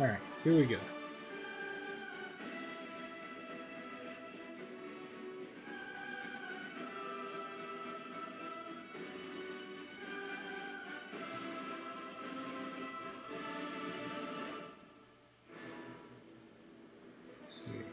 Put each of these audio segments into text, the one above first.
Alright, here we go. Let's see here.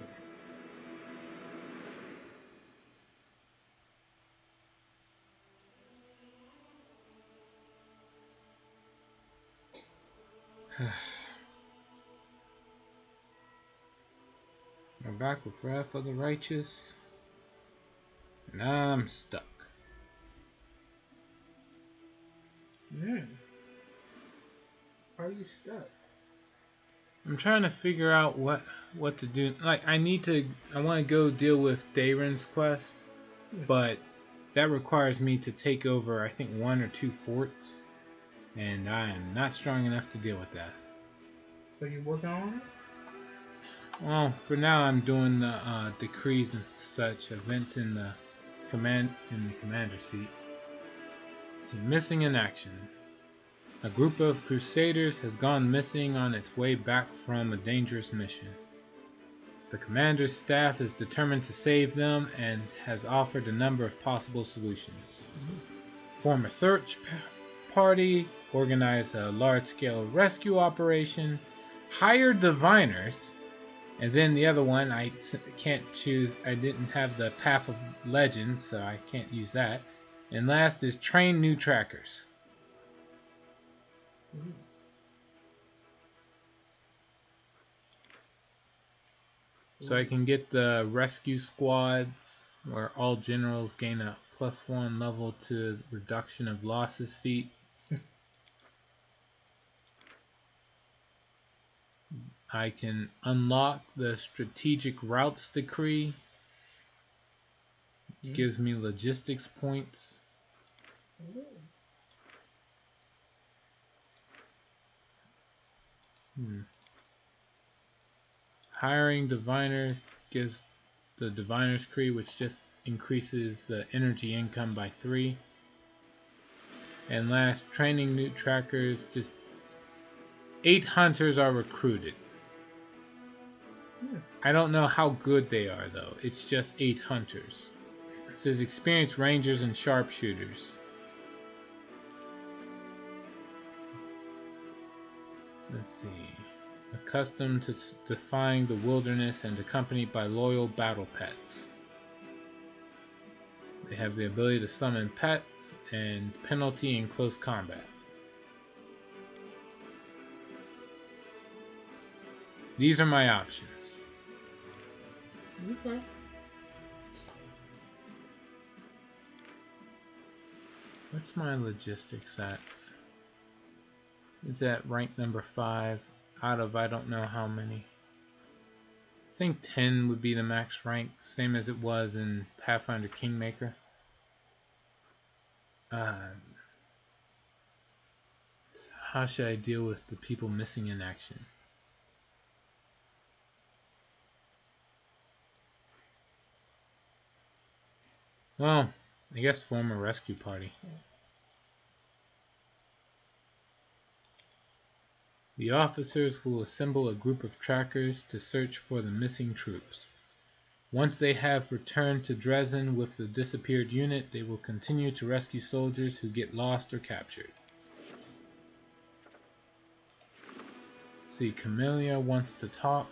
We're back with Wrath of the Righteous. And I'm stuck. Are you stuck? I'm trying to figure out what to do. Like, I want to go deal with Daren's quest, but that requires me to take over, I think, 1 or 2 forts, and I am not strong enough to deal with that. So you're working on it? Well, for now, I'm doing the decrees and such events in the commander seat. So, missing in action. A group of crusaders has gone missing on its way back from a dangerous mission. The commander's staff is determined to save them and has offered a number of possible solutions. Form a search party, organize a large-scale rescue operation, hire diviners, and then the other one I can't choose. I didn't have the Path of Legends, so I can't use that. And last is train new trackers. So I can get the rescue squads, where all generals gain a +1 level to reduction of losses feat. I can unlock the strategic routes decree, which gives me logistics points. Hiring diviners gives the diviners decree, which just increases the energy income by 3. And last, training new trackers, just 8 hunters are recruited. I don't know how good they are, though. It's just 8 hunters. It says experienced rangers and sharpshooters. Let's see. Accustomed to defying the wilderness and accompanied by loyal battle pets. They have the ability to summon pets and penalty in close combat. These are my options. Okay. What's my logistics at? It's at rank number 5 out of I don't know how many. I think 10 would be the max rank, same as it was in Pathfinder Kingmaker. How should I deal with the people missing in action? Well, I guess form a rescue party. The officers will assemble a group of trackers to search for the missing troops. Once they have returned to Dresden with the disappeared unit, they will continue to rescue soldiers who get lost or captured. See, Camellia wants to talk.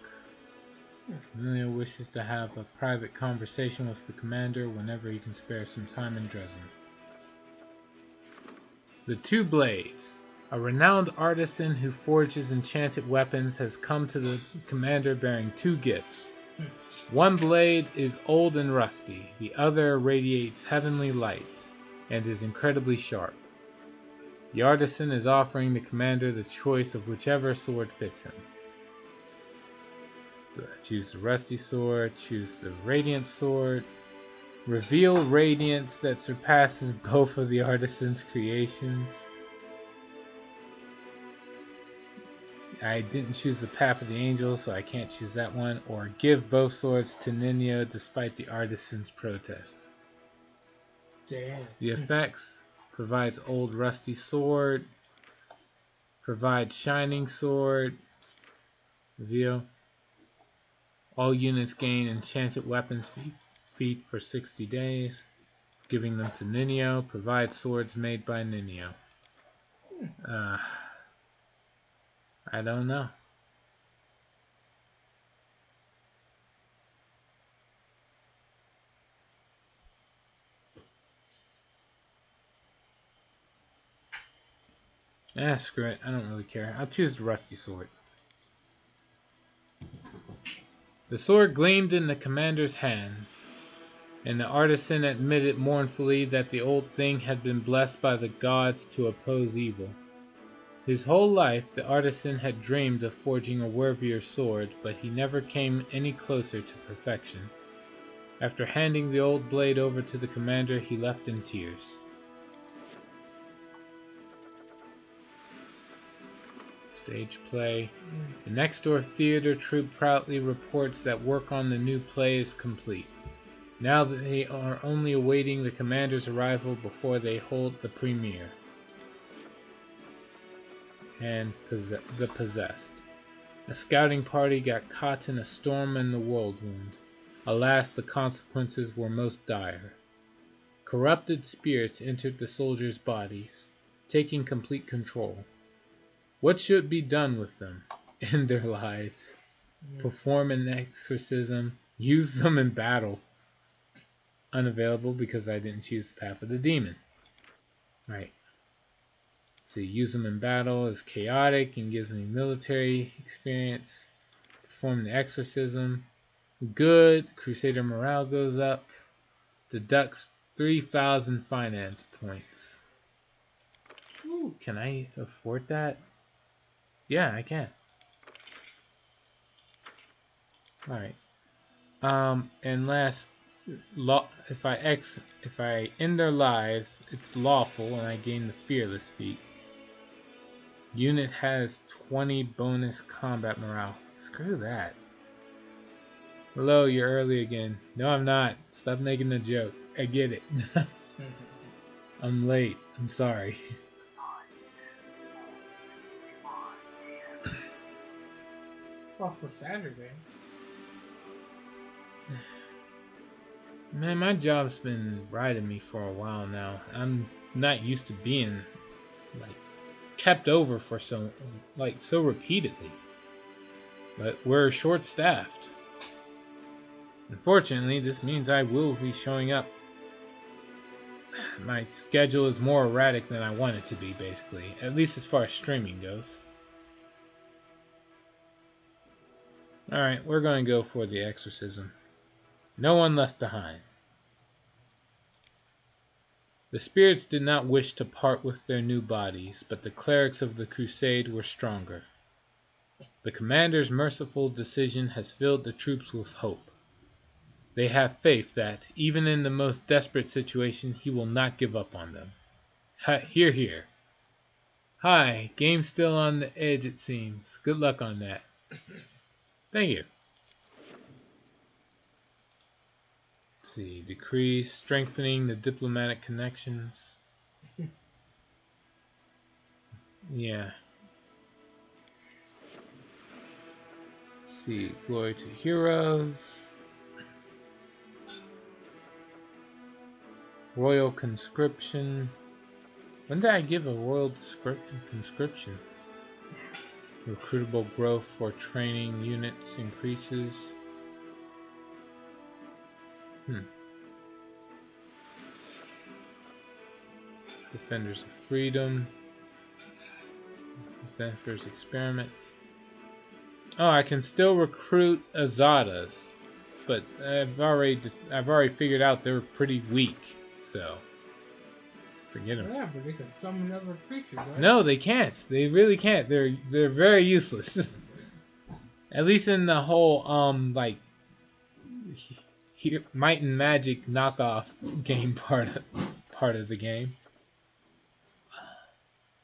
Camellia wishes to have a private conversation with the commander whenever he can spare some time in Dresden. The Two Blades. A renowned artisan who forges enchanted weapons has come to the commander bearing 2 gifts. One blade is old and rusty, the other radiates heavenly light and is incredibly sharp. The artisan is offering the commander the choice of whichever sword fits him. Choose the rusty sword, choose the radiant sword, reveal radiance that surpasses both of the artisan's creations. I didn't choose the Path of the Angels, so I can't choose that one. Or give both swords to Nino despite the artisan's protests. Damn. The effects provides old rusty sword, provides shining sword, Reveal. All units gain enchanted weapons feat for 60 days. Giving them to Ninio. Provide swords made by Ninio. I don't know. Screw it. I don't really care. I'll choose the rusty sword. The sword gleamed in the commander's hands, and the artisan admitted mournfully that the old thing had been blessed by the gods to oppose evil. His whole life, the artisan had dreamed of forging a worthier sword, but he never came any closer to perfection. After handing the old blade over to the commander, he left in tears. Stage play. The next door theater troupe proudly reports that work on the new play is complete. Now they are only awaiting the commander's arrival before they hold the premiere. And the Possessed. A scouting party got caught in a storm in the whirlwind. Alas, the consequences were most dire. Corrupted spirits entered the soldiers' bodies, taking complete control. What should be done with them? End their lives. Perform an exorcism. Use them in battle. Unavailable because I didn't choose the path of the demon. Right. So use them in battle is chaotic and gives me military experience. Perform the exorcism. Good. Crusader morale goes up. Deducts 3,000 finance points. Ooh, can I afford that? Yeah, I can. Alright. And last, if I end their lives, it's lawful, and I gain the fearless feat. Unit has 20 bonus combat morale. Screw that. Hello, you're early again. No, I'm not. Stop making the joke. I get it. I'm late. I'm sorry. Well, for Saturday. Man, my job's been riding me for a while now. I'm not used to being kept over for so repeatedly. But we're short-staffed. Unfortunately, this means I will be showing up. My schedule is more erratic than I want it to be, basically. At least as far as streaming goes. Alright, we're going to go for the exorcism. No one left behind. The spirits did not wish to part with their new bodies, but the clerics of the crusade were stronger. The commander's merciful decision has filled the troops with hope. They have faith that, even in the most desperate situation, he will not give up on them. Hear, hear. Hi, game's still on the edge, it seems. Good luck on that. Thank you. Let's see. Decrees, strengthening the diplomatic connections. Yeah. Let's see. Glory to heroes. Royal conscription. When did I give a royal conscription? Recruitable growth for training units increases. Defenders of Freedom. Zephyrs experiments. Oh, I can still recruit Azadas, but I've already figured out they're pretty weak, so forget them. Yeah, but they can summon other creatures, right? No, they can't. They really can't. They're very useless. At least in the whole Might and Magic knockoff game part of the game.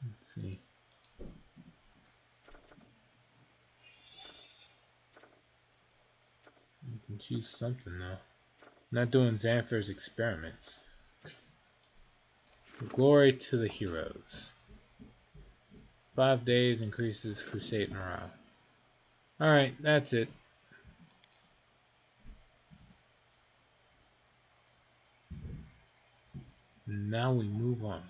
Let's see. You can choose something though. Not doing Xanthir's experiments. Glory to the heroes. 5 days increases crusade morale. Alright, that's it. Now we move on.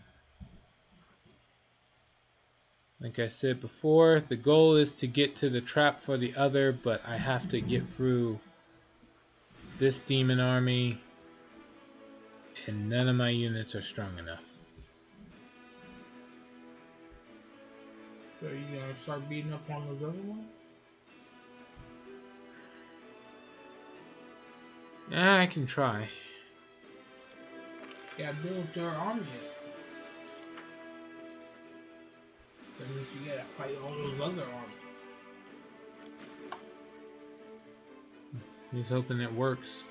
Like I said before, the goal is to get to the trap for the other, but I have to get through this demon army, and none of my units are strong enough. So you gonna start beating up on those other ones? Yeah, I can try. Yeah, build your army up. That means you gotta fight all those other armies. He's hoping it works.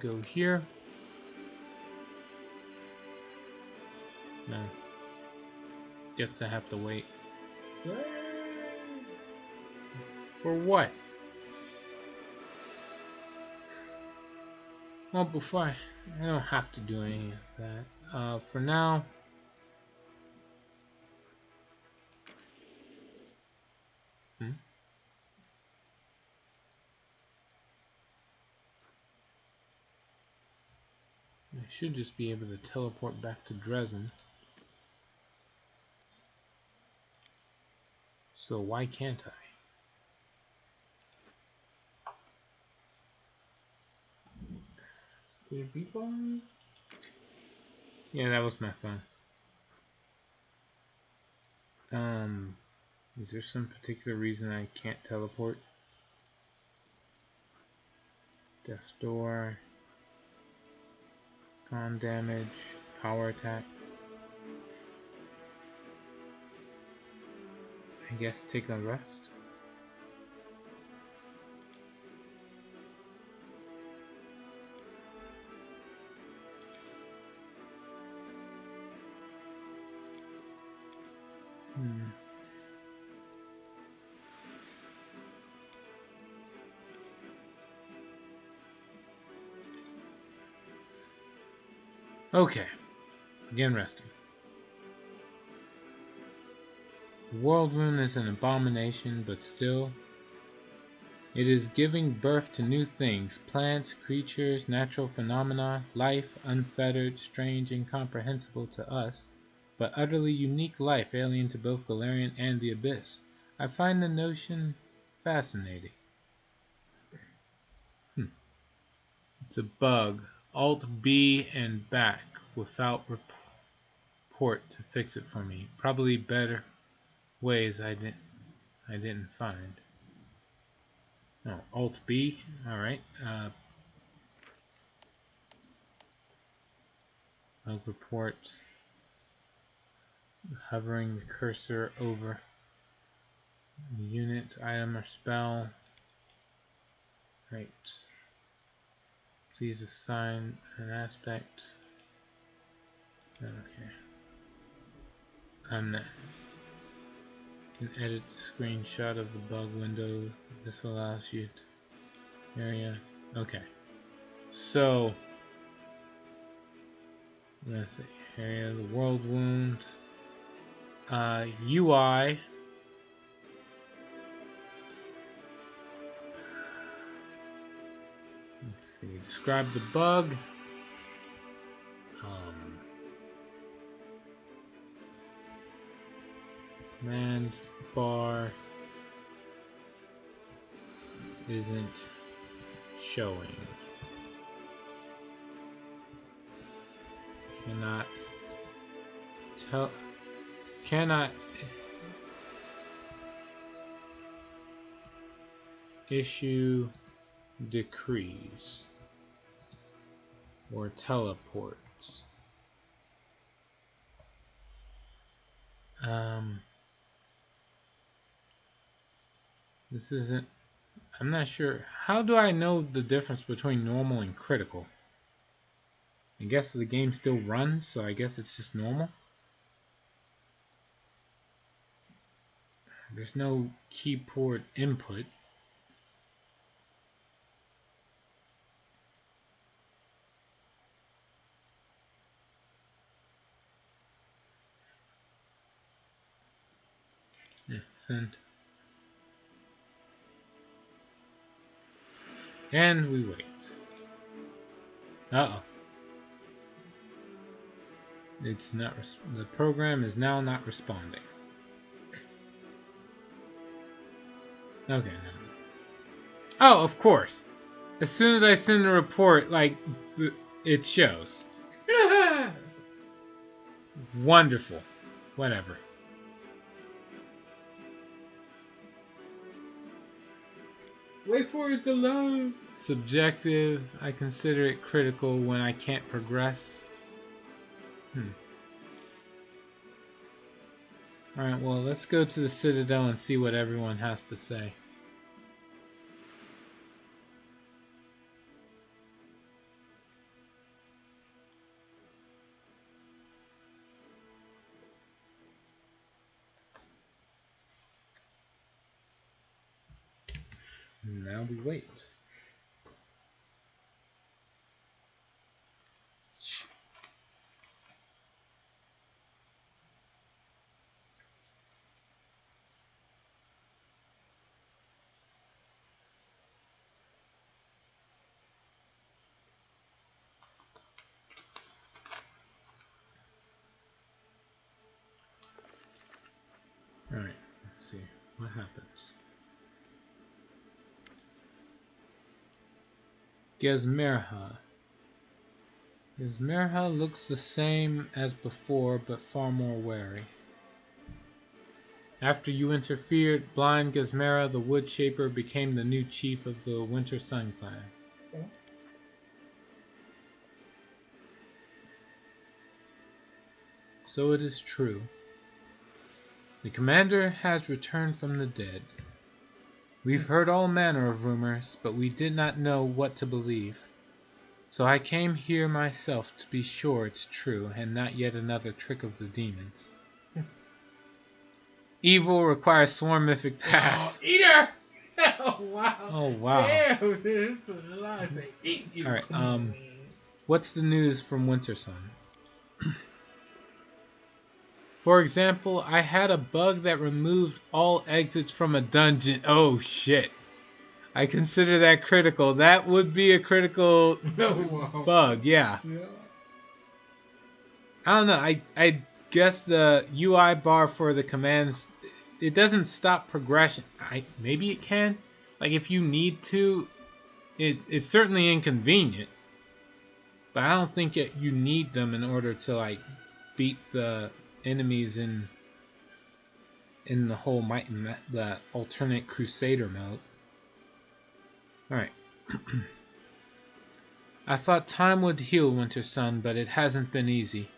Go here. No. Guess I have to wait. Say. For what? Well, before I don't have to do any of that. For now. Hmm? I should just be able to teleport back to Dresden. So why can't I? Did it beep on me? Yeah, that was my phone. Is there some particular reason I can't teleport? Death's door. Con damage. Power attack. I guess take a rest. Okay. Begin resting. The world wound is an abomination, but still, it is giving birth to new things: plants, creatures, natural phenomena, life, unfettered, strange, incomprehensible to us, but utterly unique life alien to both Galarian and the Abyss. I find the notion fascinating. It's a bug. Alt B and back without report to fix it for me. Probably better ways I didn't find. No, Alt B. All right. Bug report. Hovering the cursor over unit, item, or spell. Right. Please assign an aspect. Okay. I'm can edit the screenshot of the bug window. This allows you to area. Okay. So let's see. Area the world wound. UI. Let's see. Describe the bug. Command bar isn't showing. Cannot issue decrees or teleports. This isn't. I'm not sure. How do I know the difference between normal and critical? I guess the game still runs, so I guess it's just normal. There's no keyboard input. Yeah, send. And we wait. Uh-oh. It's not. The program is now not responding. Okay. No. Oh, of course. As soon as I send a report, like, it shows. Wonderful. Whatever. Wait for it to load. Subjective. I consider it critical when I can't progress. Alright, well, let's go to the Citadel and see what everyone has to say. Now we wait. Alright, let's see. What happens? Gesmerha. Gesmerha looks the same as before, but far more wary. After you interfered, blind Gesmera, the Wood Shaper, became the new chief of the Winter Sun clan. Okay. So it is true. The commander has returned from the dead. We've heard all manner of rumors, but we did not know what to believe. So I came here myself to be sure it's true and not yet another trick of the demons. Evil requires swarmific path. Oh, eater! Oh, wow. Oh, wow. Damn, it's a lot. I say, eat you. Alright, what's the news from Winter Sun? For example, I had a bug that removed all exits from a dungeon. Oh, shit. I consider that critical. That would be a critical bug, yeah. I don't know. I guess the UI bar for the commands, it doesn't stop progression. Maybe it can. Like if you need to, it's certainly inconvenient. But I don't think you need them in order to like beat the enemies in the whole the alternate Crusader mode. All right. I thought time would heal Winter Sun, but it hasn't been easy.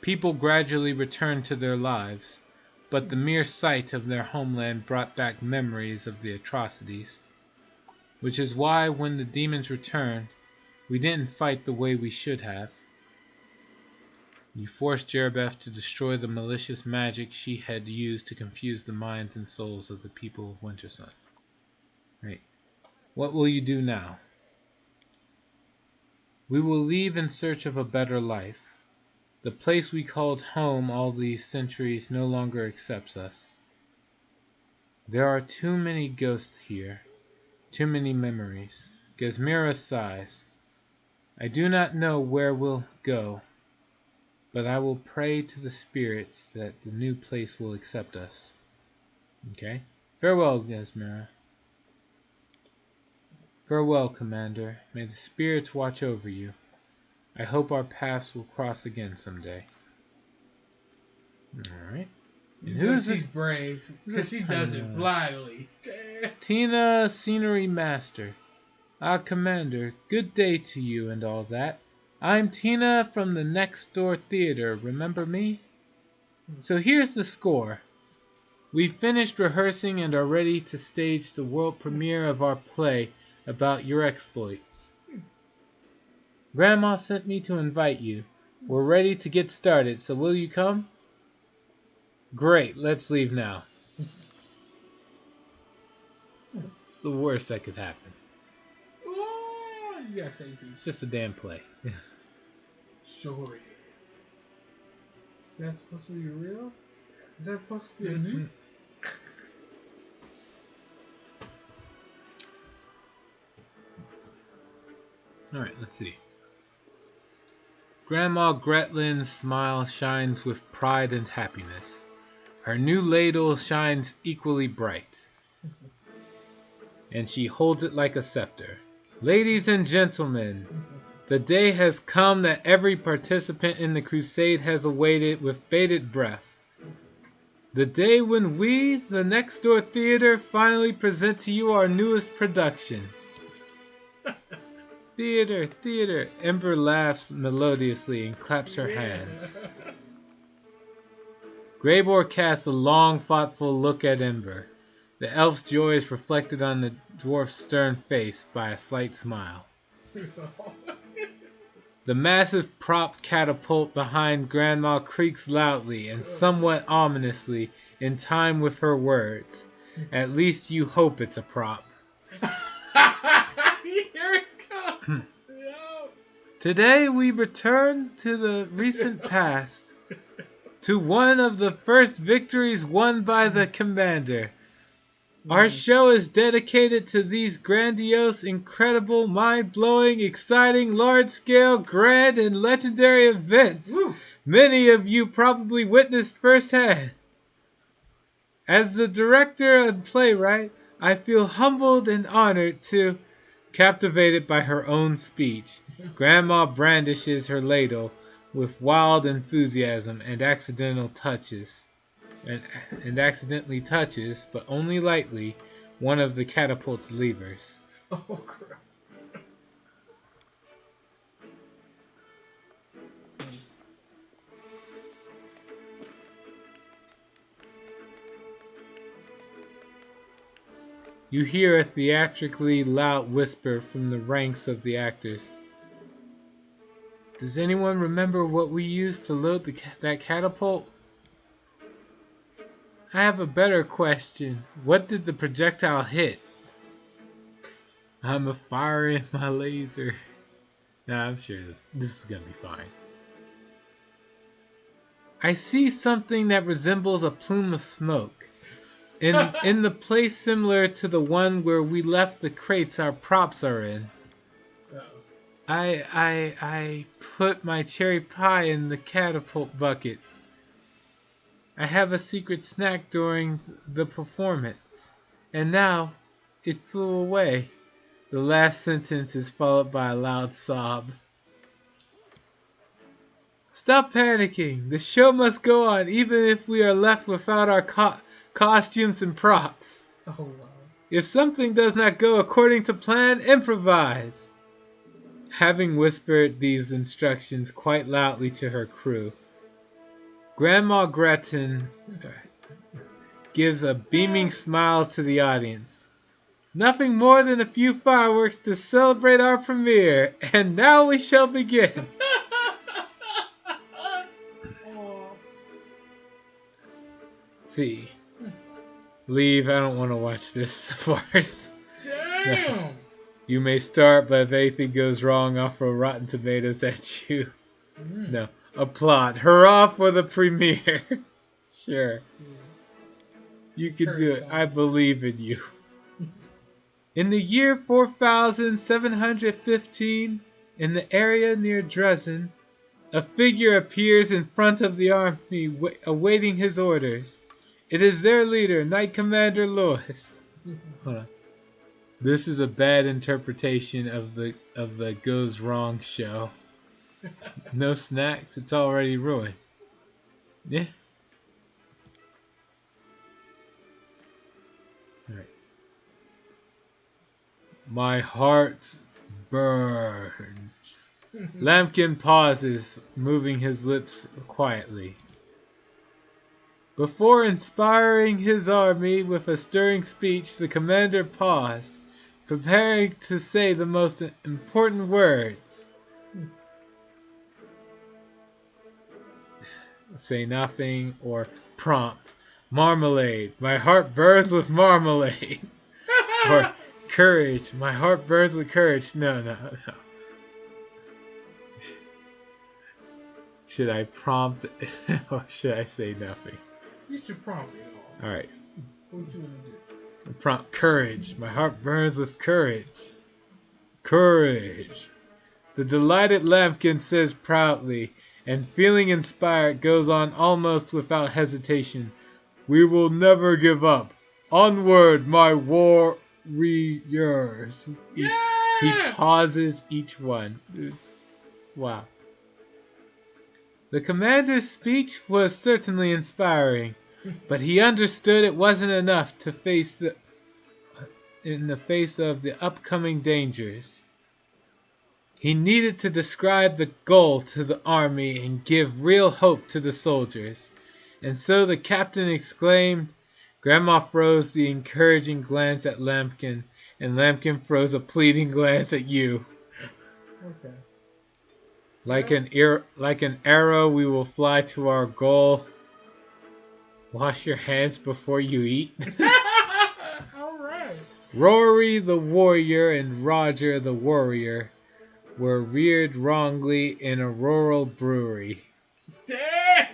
People gradually returned to their lives, but the mere sight of their homeland brought back memories of the atrocities. Which is why when the demons returned, we didn't fight the way we should have. You forced Jerebeth to destroy the malicious magic she had used to confuse the minds and souls of the people of Winter Sun. Right. What will you do now? We will leave in search of a better life. The place we called home all these centuries no longer accepts us. There are too many ghosts here, too many memories. Gesmira sighs. I do not know where we'll go, but I will pray to the spirits that the new place will accept us. Okay? Farewell, Gesmira. Farewell, Commander. May the spirits watch over you. I hope our paths will cross again someday. Alright. And who's she's brave, because she does it blindly. Tina, Scenery Master. Commander, good day to you and all that. I'm Tina from the next door theater, remember me? So here's the score. We've finished rehearsing and are ready to stage the world premiere of our play about your exploits. Grandma sent me to invite you. We're ready to get started, so will you come? Great, let's leave now. It's the worst that could happen. Oh, you gotta say it's just a damn play. Sure it is. Is that supposed to be real? Is that supposed to be a news? Alright, let's see. Grandma Gretlin's smile shines with pride and happiness. Her new ladle shines equally bright, and she holds it like a scepter. Ladies and gentlemen, the day has come that every participant in the crusade has awaited with bated breath. The day when we, the Next Door Theater, finally present to you our newest production. Theater, theater. Ember laughs melodiously and claps her hands. Greybor casts a long, thoughtful look at Ember. The elf's joy is reflected on the dwarf's stern face by a slight smile. The massive prop catapult behind Grandma creaks loudly and somewhat ominously in time with her words. At least you hope it's a prop. Here it comes. Today we return to the recent past, to one of the first victories won by the commander. Our show is dedicated to these grandiose, incredible, mind-blowing, exciting, large-scale, grand, and legendary events. Woo. Many of you probably witnessed firsthand. As the director and playwright, I feel humbled and honored to... Captivated by her own speech, Grandma brandishes her ladle with wild enthusiasm and accidentally touches, but only lightly, one of the catapult's levers. Oh, crap. You hear a theatrically loud whisper from the ranks of the actors. Does anyone remember what we used to load that catapult? I have a better question. What did the projectile hit? I'm firing my laser. Nah, I'm sure this is gonna be fine. I see something that resembles a plume of smoke. In the place similar to the one where we left the crates our props are in. I put my cherry pie in the catapult bucket. I have a secret snack during the performance. And now, it flew away. The last sentence is followed by a loud sob. Stop panicking. The show must go on even if we are left without our costumes and props. Oh, wow. If something does not go according to plan, improvise. Having whispered these instructions quite loudly to her crew, Grandma Gretchen gives a beaming smile to the audience. Nothing more than a few fireworks to celebrate our premiere, and now we shall begin. See. Leave, I don't want to watch this farce. Damn! No. You may start, but if anything goes wrong, I'll throw Rotten Tomatoes at you. No. Applaud. Hurrah for the premiere. Sure. You can do it. I believe in you. In the year 4715, in the area near Dresden, a figure appears in front of the army awaiting his orders. It is their leader, Knight Commander Lewis. Hold on. This is a bad interpretation of the Goes Wrong show. No snacks, it's already ruined. Yeah. Alright. My heart burns. Lampkin pauses, moving his lips quietly. Before inspiring his army with a stirring speech, the commander paused, preparing to say the most important words. Say nothing or prompt. Marmalade. My heart burns with marmalade. Or courage. My heart burns with courage. No. Should I prompt or should I say nothing? You should prompt it all. Alright. What you gonna do? Prompt courage. My heart burns with courage. Courage. The delighted Lambkin says proudly, and feeling inspired goes on almost without hesitation. We will never give up. Onward, my warriors. Yeah! He pauses each one. Wow. The commander's speech was certainly inspiring, but he understood it wasn't enough to face in the face of the upcoming dangers. He needed to describe the goal to the army and give real hope to the soldiers. And so the captain exclaimed. Grandma froze the encouraging glance at Lampkin, and Lampkin froze a pleading glance at you. Okay. Like an arrow, we will fly to our goal. Wash your hands before you eat. All right. Rory the warrior and Roger the warrior were reared wrongly in a rural brewery. Damn!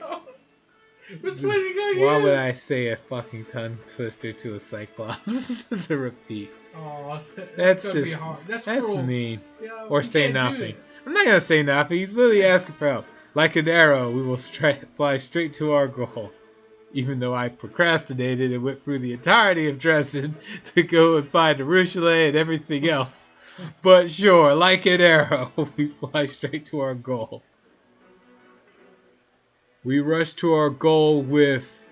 Which one you gonna Why use? would I say a fucking tongue twister to a cyclops to repeat? Oh, That's gonna be just hard. That's cruel. mean. Yeah, Or we say can't do nothing. that. I'm not gonna say nothing. He's literally asking for help. Like an arrow, we will fly straight to our goal. Even though I procrastinated and went through the entirety of Dresden to go and find the Ruchelet and everything else. But sure, like an arrow, we fly straight to our goal. We rush to our goal with...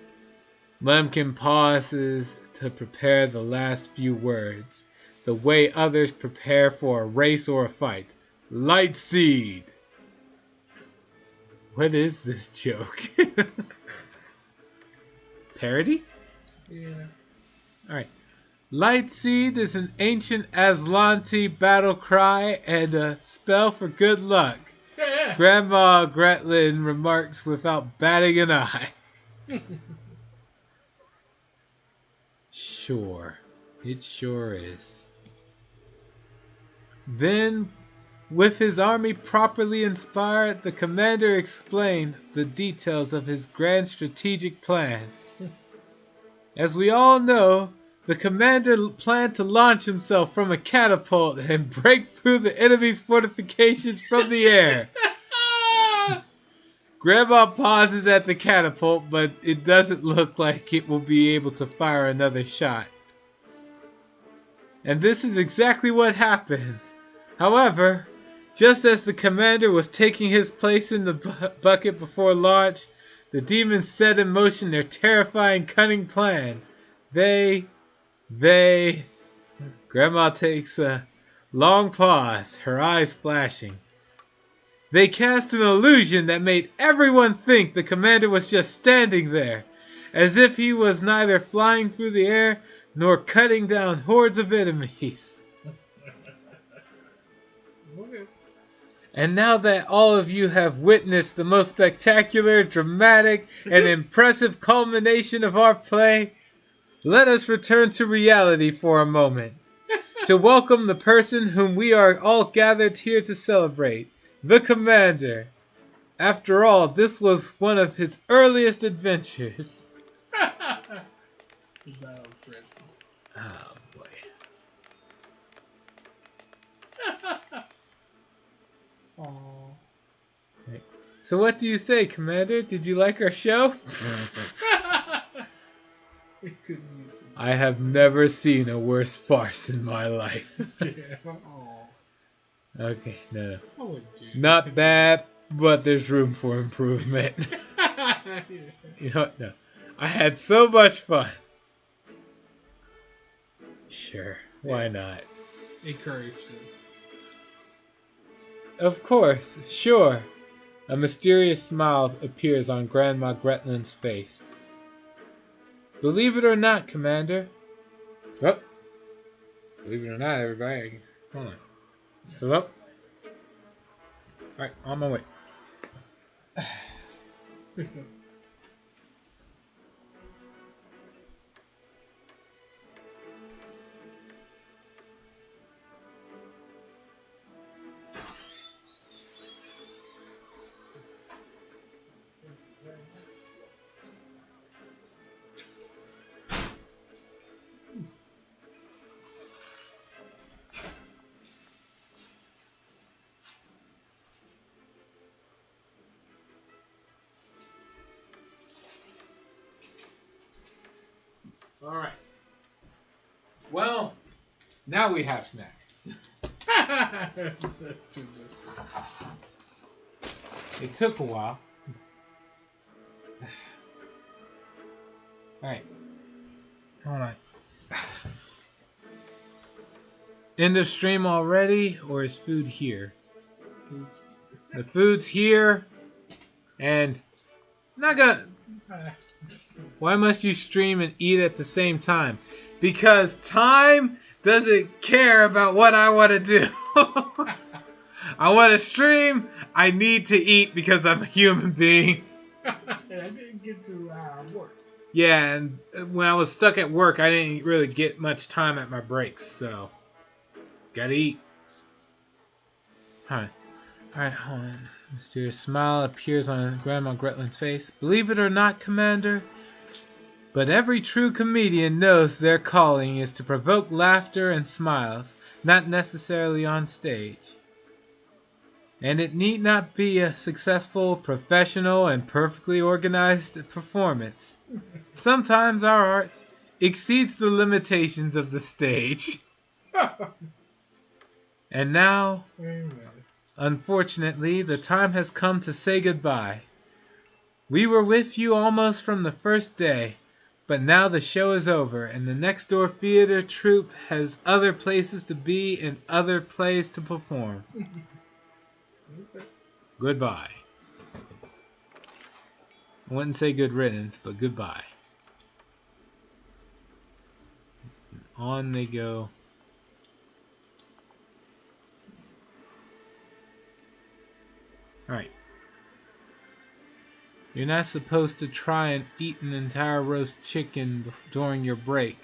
Lemkin pauses to prepare the last few words, the way others prepare for a race or a fight. Light seed! What is this joke? Parody? Yeah. Alright. Light seed is an ancient Aslanti battle cry and a spell for good luck. Yeah. Grandma Gretlin remarks without batting an eye. Sure. It sure is. Then, with his army properly inspired, the commander explained the details of his grand strategic plan. As we all know, the commander planned to launch himself from a catapult and break through the enemy's fortifications from the air. Grandma pauses at the catapult, but it doesn't look like it will be able to fire another shot. And this is exactly what happened. However, just as the commander was taking his place in the bucket before launch, the demons set in motion their terrifying, cunning plan. Grandma takes a long pause, her eyes flashing. They cast an illusion that made everyone think the commander was just standing there, as if he was neither flying through the air nor cutting down hordes of enemies. Okay. And now that all of you have witnessed the most spectacular, dramatic, and impressive culmination of our play, let us return to reality for a moment to welcome the person whom we are all gathered here to celebrate, the Commander. After all, this was one of his earliest adventures. That was stressful. Oh boy. Aww. So what do you say, Commander? Did you like our show? I have never seen a worse farce in my life. Yeah. Aww. Okay, no. Oh, Not bad, but there's room for improvement. You know what? No. I had so much fun. Sure, why not? Encouraged him. Of course, sure. A mysterious smile appears on Grandma Gretlin's face. Believe it or not, Commander. Oh. Believe it or not, everybody. Hold on. Hello? Alright, on my way. All right. Well, now we have snacks. It took a while. All right. Hold on. End of stream already, or is food here? The food's here, and I'm not gonna. Why must you stream and eat at the same time? Because time doesn't care about what I want to do. I want to stream. I need to eat because I'm a human being. I didn't get to work. Yeah, and when I was stuck at work, I didn't really get much time at my breaks, so gotta eat. Alright, hold on. A mysterious smile appears on Grandma Gretlin's face. Believe it or not, Commander, but every true comedian knows their calling is to provoke laughter and smiles, not necessarily on stage. And it need not be a successful, professional, and perfectly organized performance. Sometimes our art exceeds the limitations of the stage. And now, unfortunately, the time has come to say goodbye. We were with you almost from the first day, but now the show is over, and the next door theater troupe has other places to be and other plays to perform. Goodbye. I wouldn't say good riddance, but goodbye. On they go. Alright. You're not supposed to try and eat an entire roast chicken during your break.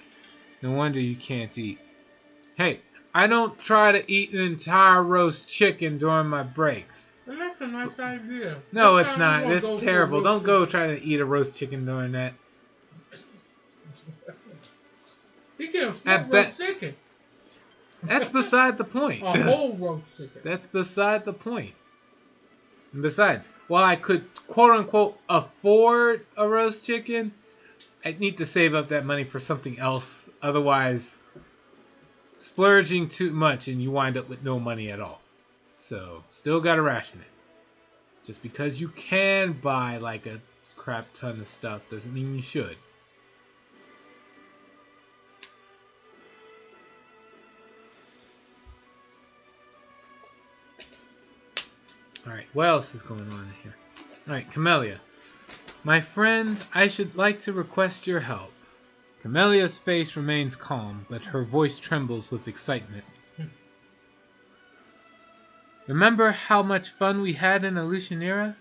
No wonder you can't eat. Hey, I don't try to eat an entire roast chicken during my breaks. Well, that's a nice idea. No, it's not. It's terrible. Don't go try to eat a roast chicken during that. You can flip roast chicken. That's beside the point. A whole roast chicken. That's beside the point. And besides, while I could quote-unquote afford a roast chicken, I need to save up that money for something else. Otherwise, splurging too much and you wind up with no money at all. So, still gotta ration it. Just because you can buy like a crap ton of stuff doesn't mean you should. Alright, what else is going on here? Alright, Camellia. My friend, I should like to request your help. Camellia's face remains calm, but her voice trembles with excitement. Remember how much fun we had in Illusionera?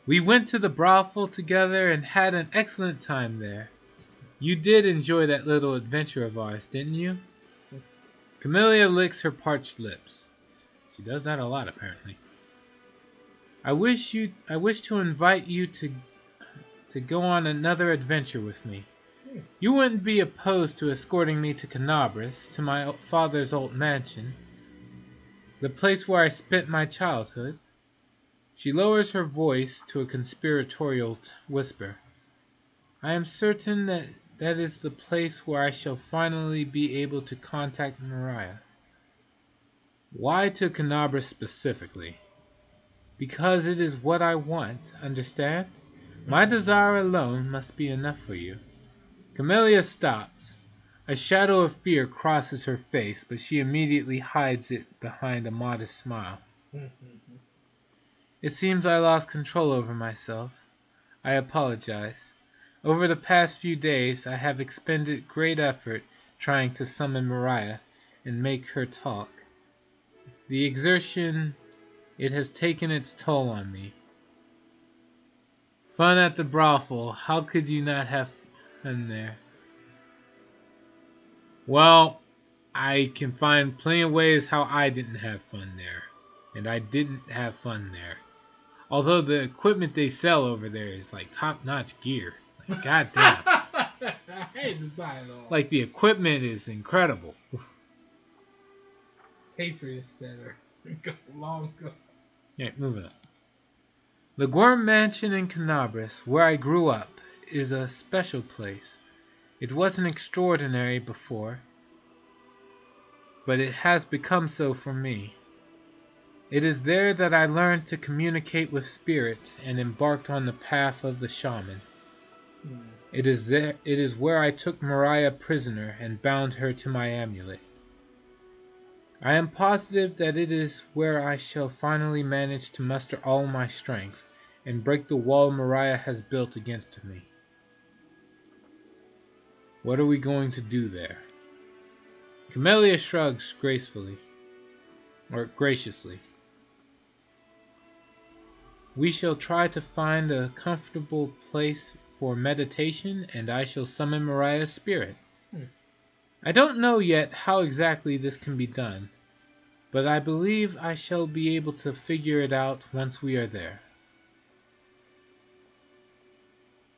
We went to the brothel together and had an excellent time there. You did enjoy that little adventure of ours, didn't you? Camellia licks her parched lips. She does that a lot, apparently. I wish to invite you to go on another adventure with me. You wouldn't be opposed to escorting me to Canabras, to my father's old mansion, the place where I spent my childhood. She lowers her voice to a conspiratorial whisper. I am certain that is the place where I shall finally be able to contact Mariah. Why to Canabras specifically? Because it is what I want, understand? My desire alone must be enough for you. Camellia stops. A shadow of fear crosses her face, but she immediately hides it behind a modest smile. It seems I lost control over myself. I apologize. Over the past few days, I have expended great effort trying to summon Mariah and make her talk. The exertion, it has taken its toll on me. Fun at the brothel. How could you not have fun there? Well, I can find plenty of ways how I didn't have fun there. And I didn't have fun there. Although the equipment they sell over there is like top-notch gear. Like, goddamn. I hate to buy it all. Like, the equipment is incredible. Patriots Center. Go long go. Yeah, moving on. The Gorm Mansion in Canabras, where I grew up, is a special place. It wasn't extraordinary before, but it has become so for me. It is there that I learned to communicate with spirits and embarked on the path of the shaman. It is where I took Mariah prisoner and bound her to my amulet. I am positive that it is where I shall finally manage to muster all my strength and break the wall Mariah has built against me. What are we going to do there? Camellia shrugs graciously. We shall try to find a comfortable place for meditation, and I shall summon Mariah's spirit. I don't know yet how exactly this can be done, but I believe I shall be able to figure it out once we are there.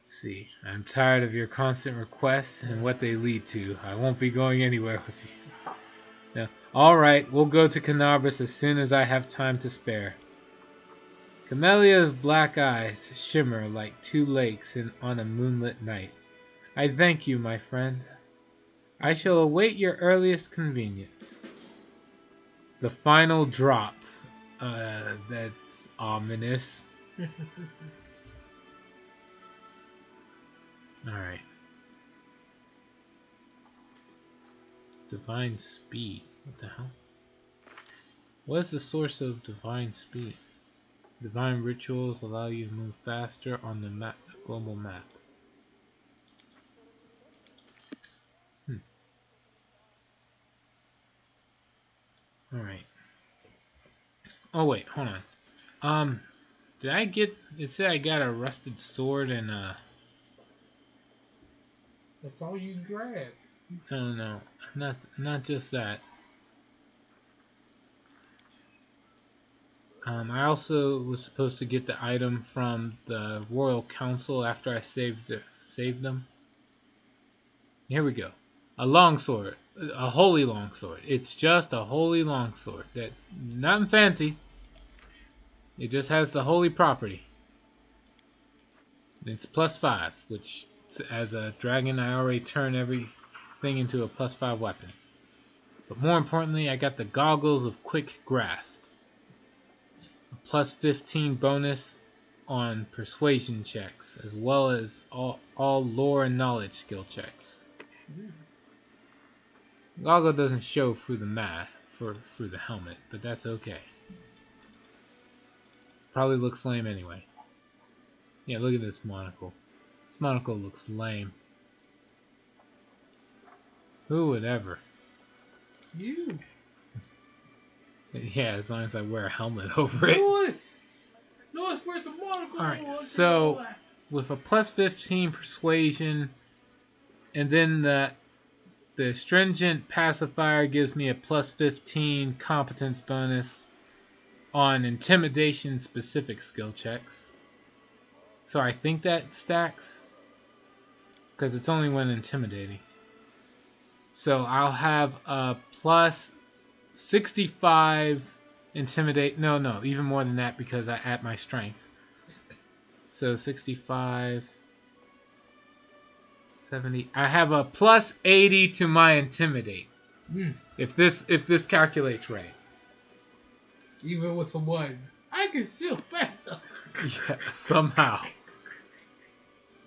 Let's see, I'm tired of your constant requests and what they lead to. I won't be going anywhere with you. No. Alright, we'll go to Canabras as soon as I have time to spare. Camellia's black eyes shimmer like two lakes on a moonlit night. I thank you, my friend. I shall await your earliest convenience. The final drop. That's ominous. Alright. Divine speed. What the hell? What is the source of divine speed? Divine rituals allow you to move faster on the global map. Alright. Oh wait, hold on. Did I get... It said I got a rusted sword and That's all you grab. No. Not just that. I also was supposed to get the item from the Royal Council after I saved them. Here we go. A longsword. A holy longsword. It's just a holy longsword. That's nothing fancy. It just has the holy property. It's +5, which as a dragon I already turn everything into a +5 weapon. But more importantly, I got the goggles of quick grasp. A +15 bonus on persuasion checks, as well as all lore and knowledge skill checks. Goggle doesn't show through the through the helmet, but that's okay. Probably looks lame anyway. Yeah, look at this monocle. This monocle looks lame. Who would ever? You. Yeah, as long as I wear a helmet over it. Lewis, where's the monocle? Alright, so with a +15 persuasion, and then the stringent pacifier gives me a +15 competence bonus on intimidation specific skill checks. So I think that stacks, because it's only when intimidating. So I'll have a +65 intimidate. No, even more than that because I add my strength. So 65, 70. I have a +80 to my intimidate. If this calculates right. Even with a 1, I can still fail. Yeah, somehow.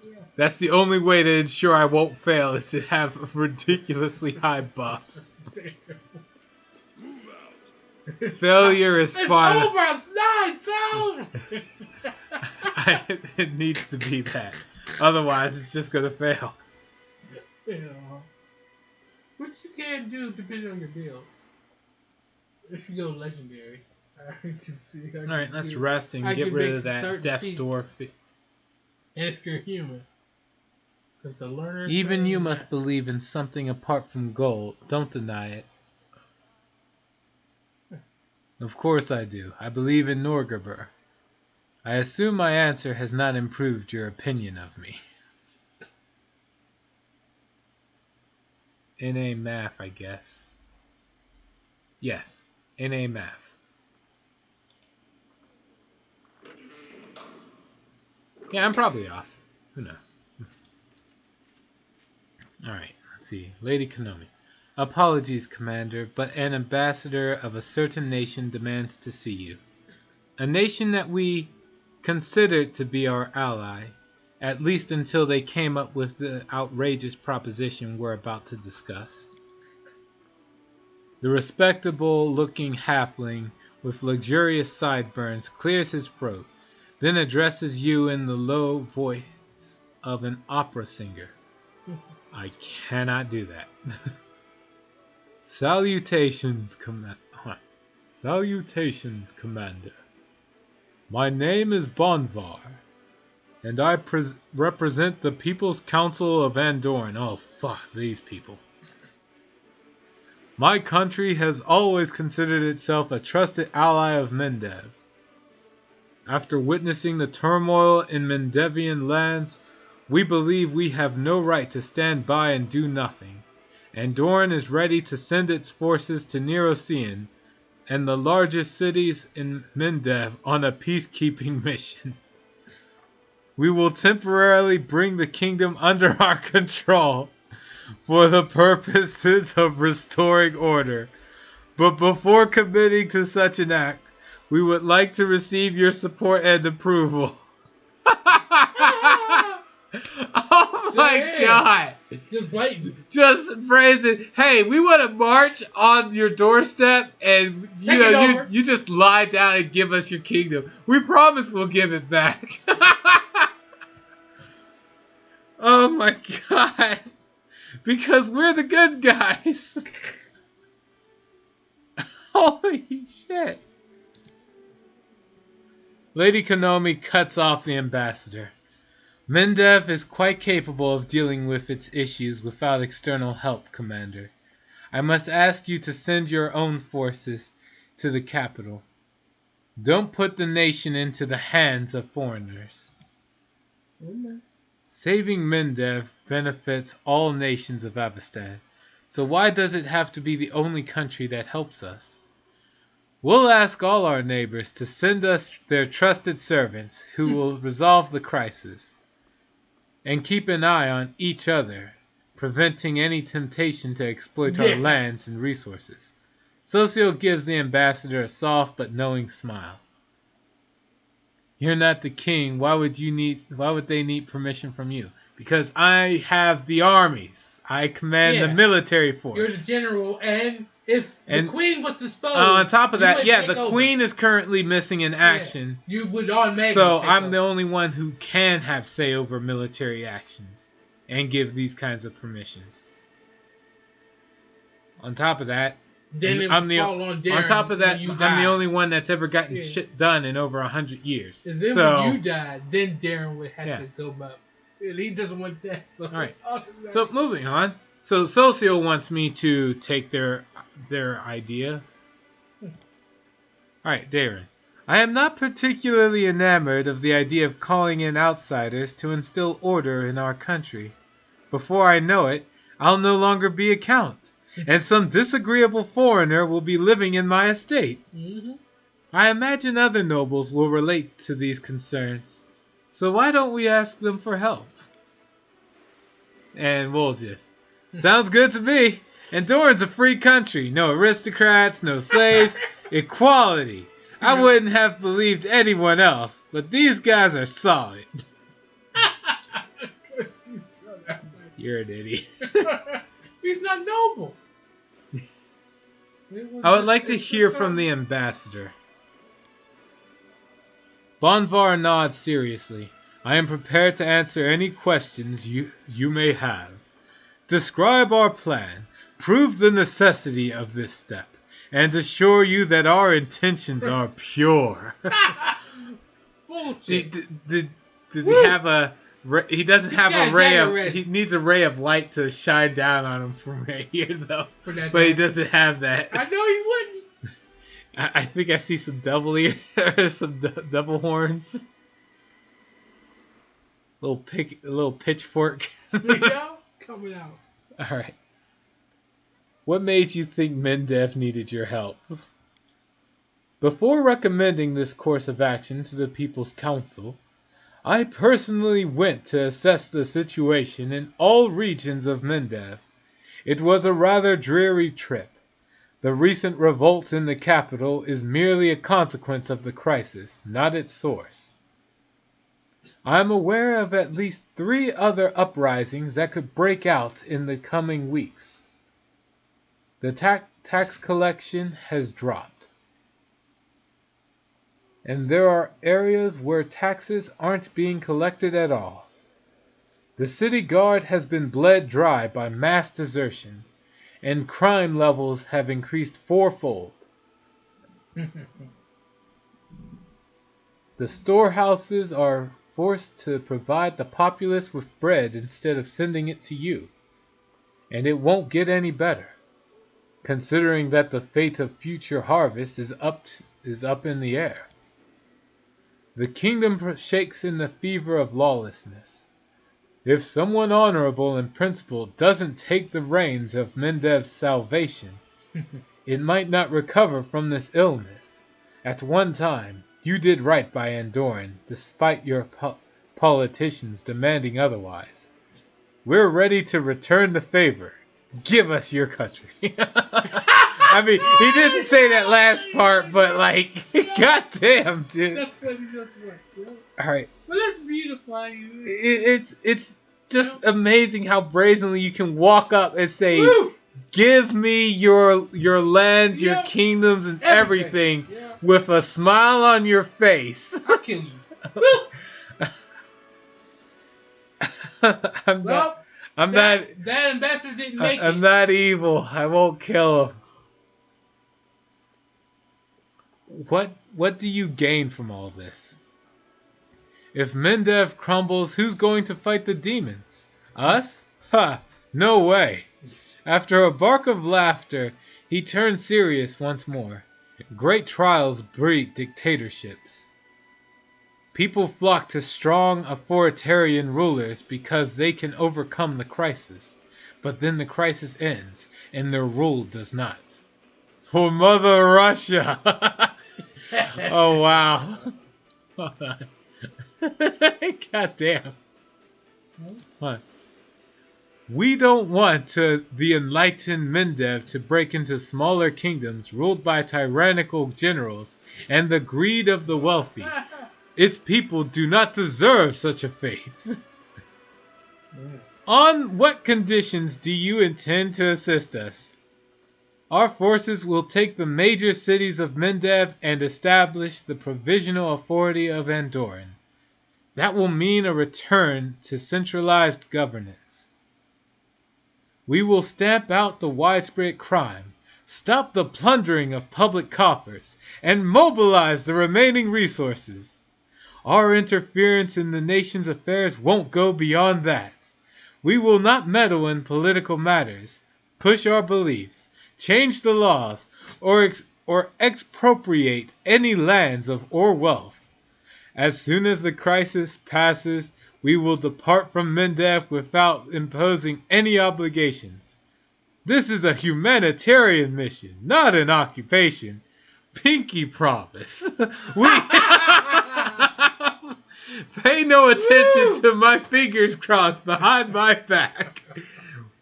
Yeah. That's the only way to ensure I won't fail is to have ridiculously high buffs. Failure is fun. It's over. It's 9. It needs to be that. Otherwise, it's just gonna fail. Yeah. Which you can do depending on your build. If you go legendary, I can see. Alright, let's rest and get rid of that death's door. And if you're human. Because the learner. Even you must believe in something apart from gold. Don't deny it. Of course I do. I believe in Norgabur. I assume my answer has not improved your opinion of me. NA Math, I guess. Yes, NA Math. Yeah, I'm probably off. Who knows? Alright, let's see. Lady Konomi. Apologies, Commander, but an ambassador of a certain nation demands to see you. A nation that we considered to be our ally, at least until they came up with the outrageous proposition we're about to discuss. The respectable-looking halfling with luxurious sideburns clears his throat, then addresses you in the low voice of an opera singer. I cannot do that. Salutations, Salutations, Commander. My name is Bonvar, and I represent the People's Council of Andorn. Oh, fuck these people. My country has always considered itself a trusted ally of Mendev. After witnessing the turmoil in Mendevian lands, we believe we have no right to stand by and do nothing. Andorn is ready to send its forces to Nerocean and the largest cities in Mendev on a peacekeeping mission. We will temporarily bring the kingdom under our control for the purposes of restoring order. But before committing to such an act, we would like to receive your support and approval. Oh my god! Just blatant. Just phrase it. Hey, we want to march on your doorstep, and you just lie down and give us your kingdom. We promise we'll give it back. Oh my god! Because we're the good guys. Holy shit! Lady Konomi cuts off the ambassador. Mendev is quite capable of dealing with its issues without external help, Commander. I must ask you to send your own forces to the capital. Don't put the nation into the hands of foreigners. Saving Mendev benefits all nations of Avestan, so why does it have to be the only country that helps us? We'll ask all our neighbors to send us their trusted servants who will resolve the crisis. And keep an eye on each other, preventing any temptation to exploit our lands and resources. Socio gives the ambassador a soft but knowing smile. You're not the king. Why would they need permission from you? Because I have the armies. I command the military force. You're the general, and if the queen was disposed, on top of that, the queen is currently missing in action. Yeah, you would automatically. So I'm the only one who can have say over military actions and give these kinds of permissions. On top of that, I'm the only one that's ever gotten shit done in over 100 years. And then when you died, then Darren would have to go up. And he doesn't want that. So all right. So moving on. So Socio wants me to take their idea. All right, Darren. I am not particularly enamored of the idea of calling in outsiders to instill order in our country. Before I know it, I'll no longer be a count, and some disagreeable foreigner will be living in my estate. Mm-hmm. I imagine other nobles will relate to these concerns, so why don't we ask them for help? And Woljif. Sounds good to me. Andorran's a free country. No aristocrats, no slaves, equality. I wouldn't have believed anyone else, but these guys are solid. You're an idiot. He's not noble. I would like to hear from the ambassador. Bonvar nods seriously. I am prepared to answer any questions you may have. Describe our plan, prove the necessity of this step, and assure you that our intentions are pure. Bullshit. Does he have a... He doesn't have a ray of... He needs a ray of light to shine down on him from right here, though. But he doesn't have that. I know he wouldn't. I think I see some devil ears, some devil horns. Little pitchfork. Coming out. All right. What made you think Mendev needed your help? Before recommending this course of action to the People's Council, I personally went to assess the situation in all regions of Mendev. It was a rather dreary trip. The recent revolt in the capital is merely a consequence of the crisis, not its source. I am aware of at least 3 other uprisings that could break out in the coming weeks. The tax collection has dropped, and there are areas where taxes aren't being collected at all. The city guard has been bled dry by mass desertion, and crime levels have increased 4-fold. The storehouses are forced to provide the populace with bread instead of sending it to you. And it won't get any better, considering that the fate of future harvest is up in the air. The kingdom shakes in the fever of lawlessness. If someone honorable and principled doesn't take the reins of Mendev's salvation, it might not recover from this illness. At one time, you did right by Andoran, despite your politicians demanding otherwise. We're ready to return the favor. Give us your country. I mean, he didn't say that last part, but like, goddamn, dude. That's what he just went. Yeah. All right. But let's beautify you. It's just amazing how brazenly you can walk up and say, Woo! "Give me your lands, your Yep. kingdoms, and everything," Yeah. with a smile on your face. I'll kill you. I'm Well, not. that ambassador didn't make I'm it. not evil. I won't kill him. What do you gain from all this? If Mendev crumbles, who's going to fight the demons? Us? Ha! No way. After a bark of laughter, he turned serious once more. Great trials breed dictatorships. People flock to strong authoritarian rulers because they can overcome the crisis. But then the crisis ends, and their rule does not. For Mother Russia! Oh, wow. God damn. What? We don't want the enlightened Mendev to break into smaller kingdoms ruled by tyrannical generals and the greed of the wealthy. Its people do not deserve such a fate. On what conditions do you intend to assist us? Our forces will take the major cities of Mendev and establish the provisional authority of Andoran. That will mean a return to centralized governance. We will stamp out the widespread crime, stop the plundering of public coffers, and mobilize the remaining resources. Our interference in the nation's affairs won't go beyond that. We will not meddle in political matters, push our beliefs, change the laws, or expropriate any lands or wealth. As soon as the crisis passes, we will depart from Mendev without imposing any obligations. This is a humanitarian mission, not an occupation. Pinky promise. We pay no attention to my fingers crossed behind my back.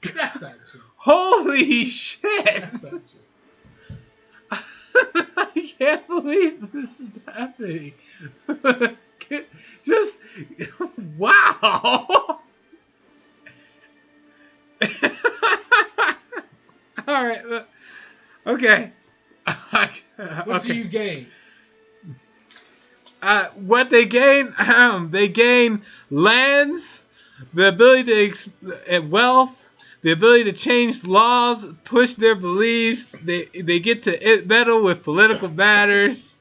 That's not true. Holy shit! That's not true. I can't believe this is happening. Just, wow! Alright, okay. What do you gain? What they gain? They gain lands, the ability to wealth, the ability to change laws, push their beliefs. They get to meddle with political matters.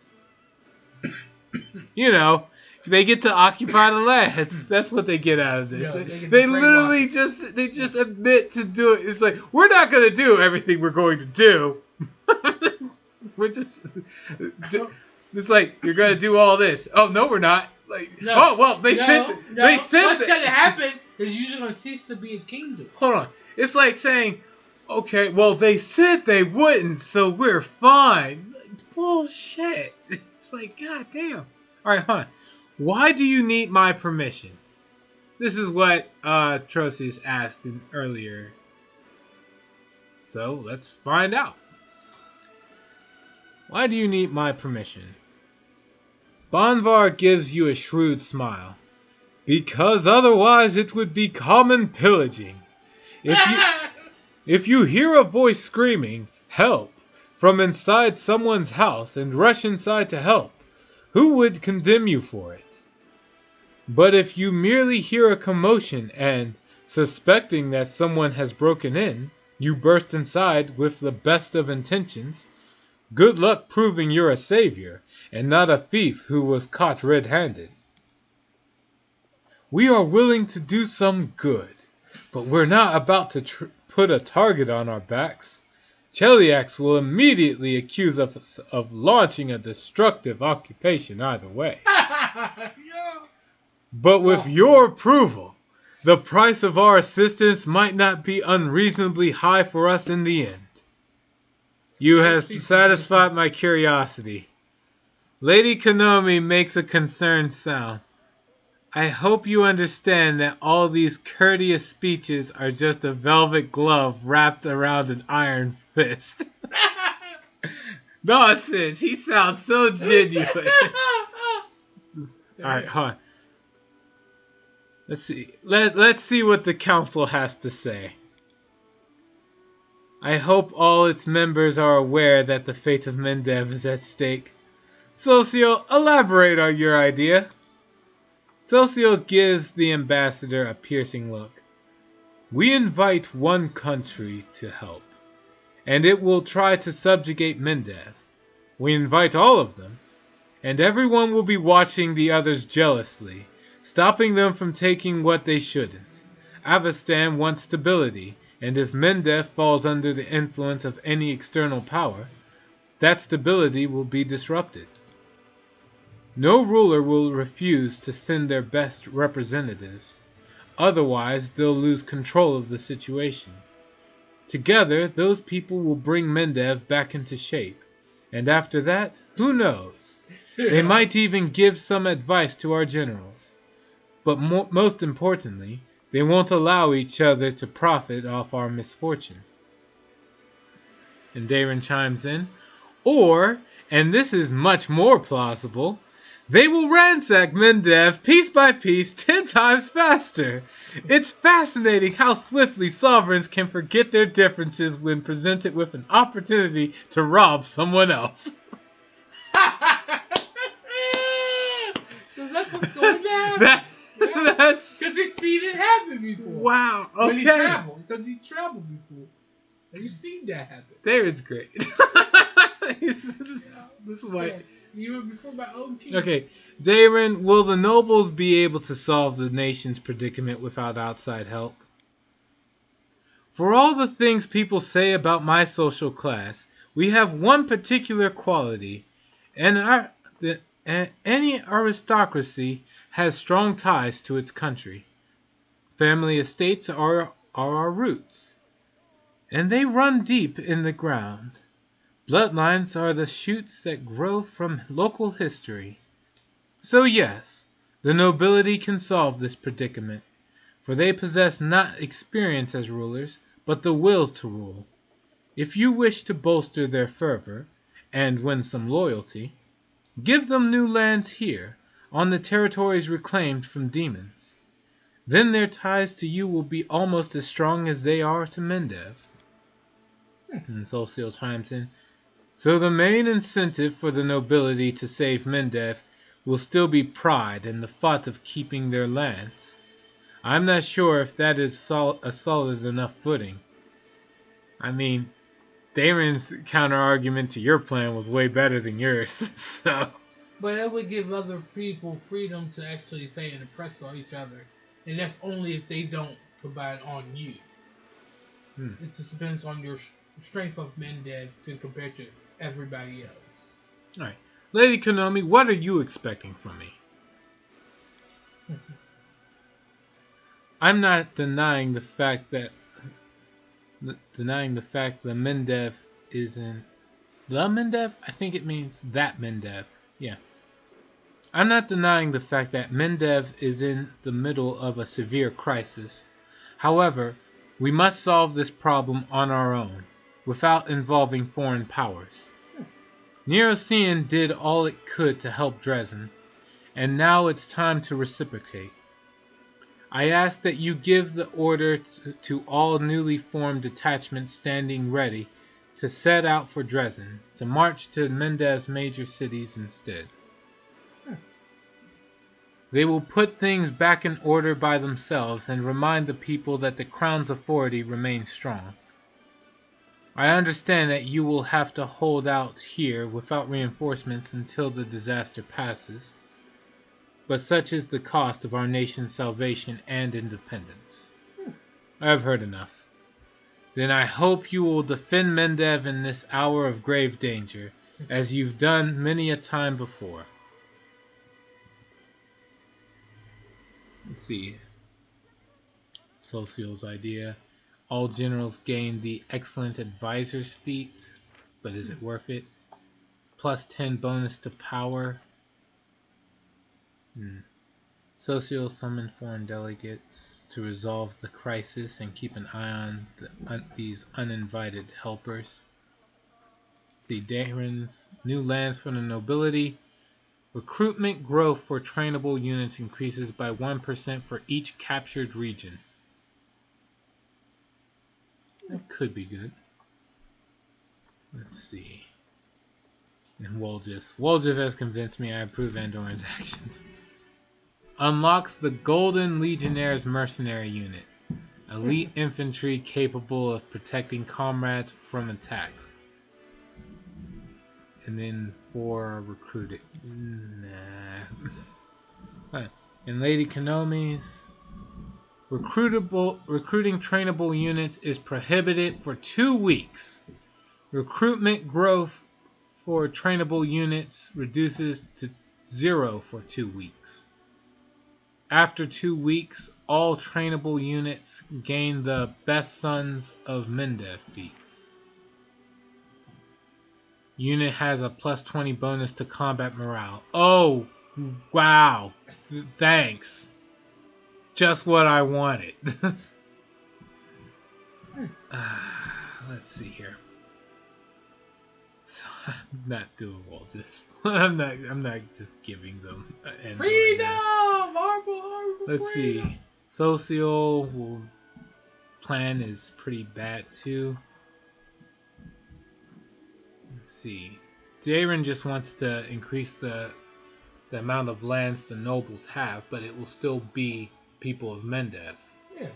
You know, they get to occupy the lands. That's what they get out of this. Yeah, they literally just admit to do it. It's like, we're not going to do everything we're going to do. We're just. It's like, you're going to do all this. Oh, no, we're not. Like, No. oh, well, they said. They said what's going to happen is you're going to cease to be a kingdom. Hold on. It's like saying, okay, well, they said they wouldn't, so we're fine. Like, bullshit. It's like, god damn. All right, hold on. Why do you need my permission? This is what Trosius asked earlier. So let's find out. Why do you need my permission? Banvar gives you a shrewd smile. Because otherwise it would be common pillaging. If you hear a voice screaming, "Help!" from inside someone's house and rush inside to help, who would condemn you for it? But if you merely hear a commotion and, suspecting that someone has broken in, you burst inside with the best of intentions, good luck proving you're a savior and not a thief who was caught red-handed. We are willing to do some good, but we're not about to put a target on our backs. Cheliax will immediately accuse us of launching a destructive occupation either way. But with your approval, the price of our assistance might not be unreasonably high for us in the end. You have satisfied my curiosity. Lady Konomi makes a concerned sound. I hope you understand that all these courteous speeches are just a velvet glove wrapped around an iron fist. Nonsense. He sounds so genuine. Alright, hold on. Let's see. Let's see what the council has to say. I hope all its members are aware that the fate of Mendev is at stake. Socio, elaborate on your idea. Socio gives the ambassador a piercing look. We invite one country to help, and it will try to subjugate Mendev. We invite all of them, and everyone will be watching the others jealously, stopping them from taking what they shouldn't. Avestan wants stability, and if Mendev falls under the influence of any external power, that stability will be disrupted. No ruler will refuse to send their best representatives. Otherwise, they'll lose control of the situation. Together, those people will bring Mendev back into shape. And after that, who knows? They might even give some advice to our generals. But most importantly, they won't allow each other to profit off our misfortune. And Daron chimes in. Or, and this is much more plausible, they will ransack Mendev piece by piece 10 times faster. It's fascinating how swiftly sovereigns can forget their differences when presented with an opportunity to rob someone else. That's what's going down. That's... Because he's seen it happen before. Wow, okay. When he traveled. Because he traveled before. And you've seen that happen. David's great. This is why... Even before my own king. Okay, Daron, will the nobles be able to solve the nation's predicament without outside help? For all the things people say about my social class, we have one particular quality, and any aristocracy has strong ties to its country. Family estates are our roots, and they run deep in the ground. Bloodlines are the shoots that grow from local history. So yes, the nobility can solve this predicament, for they possess not experience as rulers, but the will to rule. If you wish to bolster their fervor, and win some loyalty, give them new lands here, on the territories reclaimed from demons. Then their ties to you will be almost as strong as they are to Mendev. And Solsil chimes in. So the main incentive for the nobility to save Mendev will still be pride and the thought of keeping their lands. I'm not sure if that is a solid enough footing. I mean, Damon's counter-argument to your plan was way better than yours, so... But that would give other people freedom to actually say and oppress on each other. And that's only if they don't combine on you. It just depends on your strength of Mendev to compare to everybody else. Alright. Lady Konomi, what are you expecting from me? I'm not denying the fact that Mendev is in... The Mendev? I think it means that Mendev. Yeah. I'm not denying the fact that Mendev is in the middle of a severe crisis. However, we must solve this problem on our own, without involving foreign powers. Neurosian did all it could to help Dresden, and now it's time to reciprocate. I ask that you give the order to all newly formed detachments standing ready to set out for Dresden, to march to Mendev's major cities instead. They will put things back in order by themselves and remind the people that the Crown's authority remains strong. I understand that you will have to hold out here without reinforcements until the disaster passes, but such is the cost of our nation's salvation and independence. I've heard enough. Then I hope you will defend Mendev in this hour of grave danger, as you've done many a time before. Let's see. Social's idea. All generals gain the excellent advisor's feat, but is it worth it? Plus 10 bonus to power. Socio summon foreign delegates to resolve the crisis and keep an eye on these uninvited helpers. See, Darren's new lands for the nobility. Recruitment growth for trainable units increases by 1% for each captured region. That could be good. Let's see. And Woljif has convinced me I approve Andorran's actions. Unlocks the Golden Legionnaire's mercenary unit. Elite infantry capable of protecting comrades from attacks. And then 4 recruited. Nah. And Lady Konomi's recruiting trainable units is prohibited for 2 weeks. Recruitment growth for trainable units reduces to 0 for 2 weeks. After 2 weeks, all trainable units gain the Best Sons of Mendev feat. Unit has a plus 20 bonus to combat morale. Oh, wow. Thanks. Just what I wanted. Let's see here. So, I'm not doing well. I'm not just giving them freedom. Let's see. Social plan is pretty bad too. Let's see. Darren just wants to increase the amount of lands the nobles have, but it will still be people of Mendev. Yeah.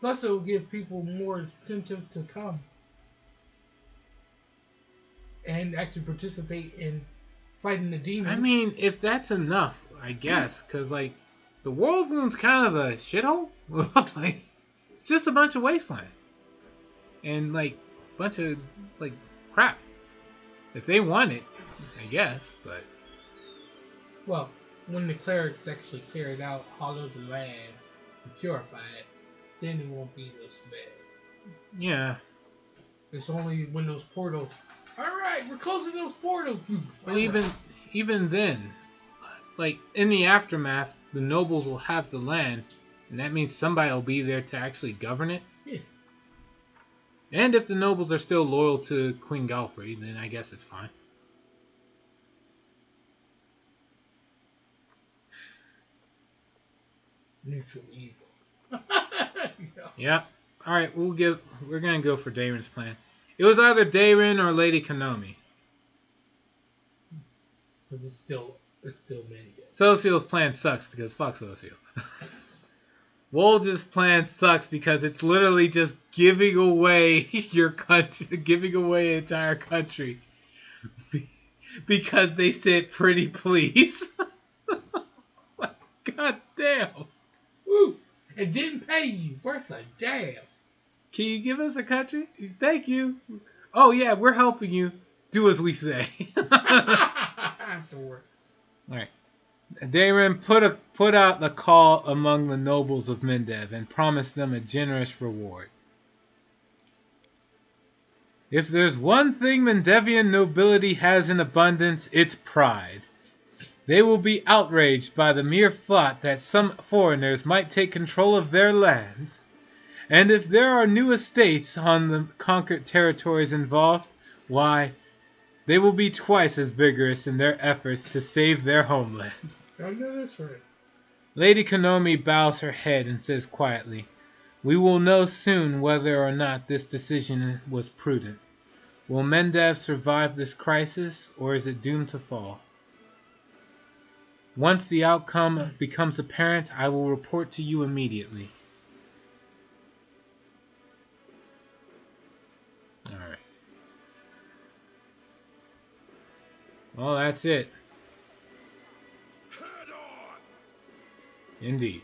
Plus, it will give people more incentive to come and actually participate in fighting the demons. I mean, if that's enough, I guess, because like the world wound's kind of a shithole. Like, it's just a bunch of wasteland and like a bunch of like crap. If they want it, I guess, but well, when the clerics actually clear it out, hollow the land, and purify it, then it won't be this bad. Yeah. It's only when those portals. All right, we're closing those portals. Well, even then, like in the aftermath, the nobles will have the land, and that means somebody will be there to actually govern it. Yeah. And if the nobles are still loyal to Queen Galfrey, then I guess it's fine. Neutral evil. Yeah. All right, we're gonna go for Darren's plan. It was either Darren or Lady Konomi. But it's still many. Social's plan sucks because fuck Social. Wolj's plan sucks because it's literally just giving away your country, giving away an entire country because they said pretty please. God damn. Woo! It didn't pay you. Worth a damn. Can you give us a country? Thank you. Oh yeah, we're helping you. Do as we say. Afterwards. All right. Darren put out the call among the nobles of Mendev and promised them a generous reward. If there's one thing Mendevian nobility has in abundance, it's pride. They will be outraged by the mere thought that some foreigners might take control of their lands. And if there are new estates on the conquered territories involved, why, they will be twice as vigorous in their efforts to save their homeland. I know that's right. Lady Konomi bows her head and says quietly, "We will know soon whether or not this decision was prudent. Will Mendev survive this crisis, or is it doomed to fall? Once the outcome becomes apparent, I will report to you immediately." Alright. Well, that's it. Indeed.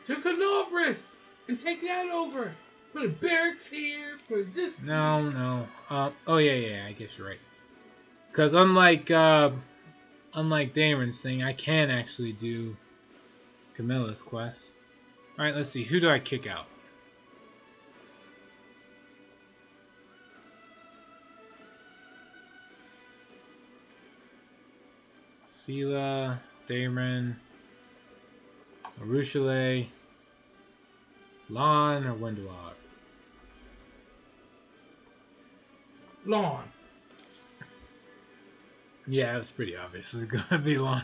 To Canobris and take that over. Put a barracks here. Put this. No. Oh yeah. I guess you're right. Because unlike Damon's thing, I can actually do Camilla's quest. All right, let's see. Who do I kick out? Sela, Damon, Arushale, Lon, or Wenduog? Lawn. Yeah, it was pretty obvious. It's gonna be Lon.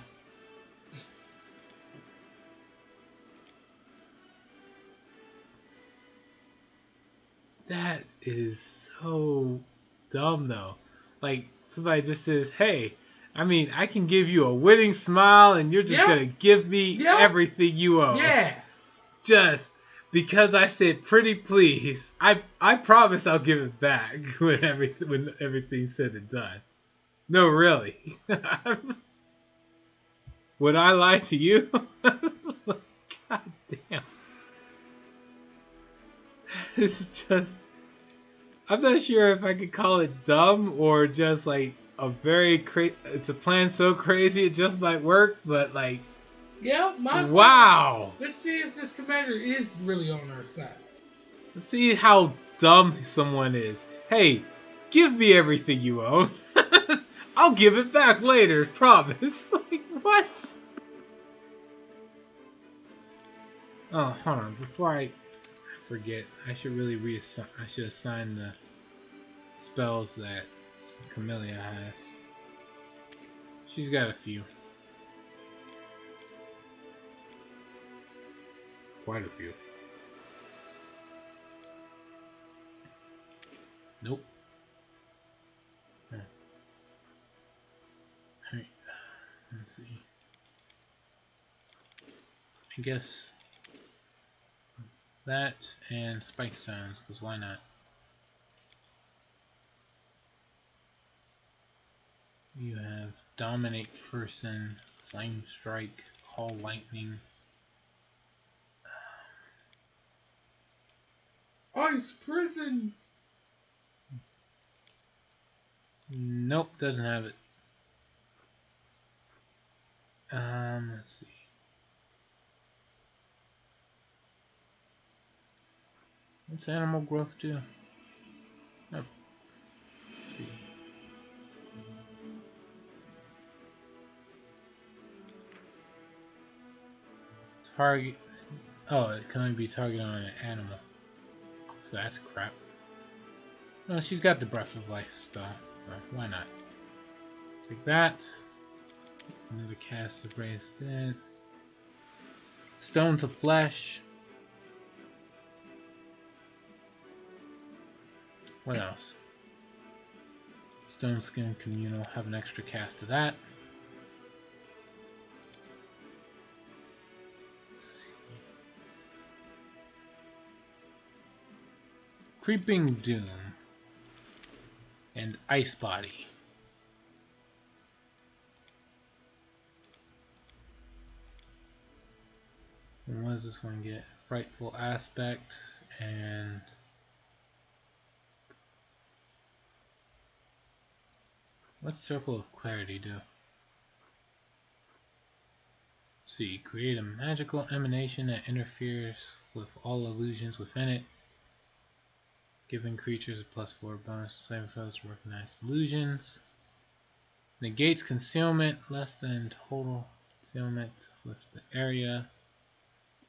That is so dumb, though. Like, somebody just says, "Hey, I mean, I can give you a winning smile, and you're just gonna give me everything you owe." Yeah. Just because I said pretty please, I promise I'll give it back when everything's said and done. No, really. Would I lie to you? God damn. It's just, I'm not sure if I could call it dumb or just like a very it's a plan so crazy it just might work, but like, yeah, wow. Let's see if this commander is really on our side. Let's see how dumb someone is. Hey, give me everything you own. I'll give it back later, promise. Like, what? Oh, hold on. Before I forget, I should really reassign. I should assign the spells that Camellia has. She's got a few. Quite a few. Nope. Alright. Let's see. I guess that and spike sounds, because why not? You have Dominate Person, Flame Strike, Call Lightning. Ice Prison! Nope, doesn't have it. Let's see. What's Animal Growth do? Oh. Let's see. Target. Oh, it can only be targeted on an animal. So that's crap. Well, she's got the Breath of Life spell, so why not? Take that. Another cast of Raised Dead. Stone to Flesh. What else? Stone Skin Communal. Have an extra cast of that. Creeping Doom. And Ice Body. And what does this one get? Frightful Aspect and what's Circle of Clarity do? Let's see, create a magical emanation that interferes with all illusions within it. Giving creatures a +4 bonus. Same foes to recognize illusions. Negates concealment. Less than total concealment with the area.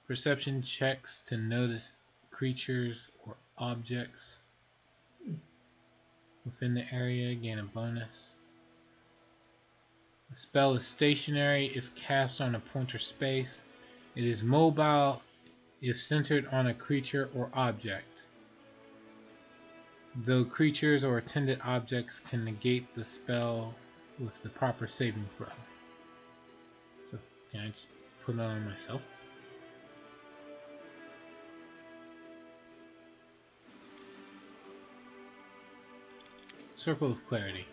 Perception checks to notice creatures or objects within the area. Gain a bonus. The spell is stationary if cast on a point or space. It is mobile if centered on a creature or object. Though creatures or attended objects can negate the spell with the proper saving throw. So, can I just put it on myself? Circle of Clarity.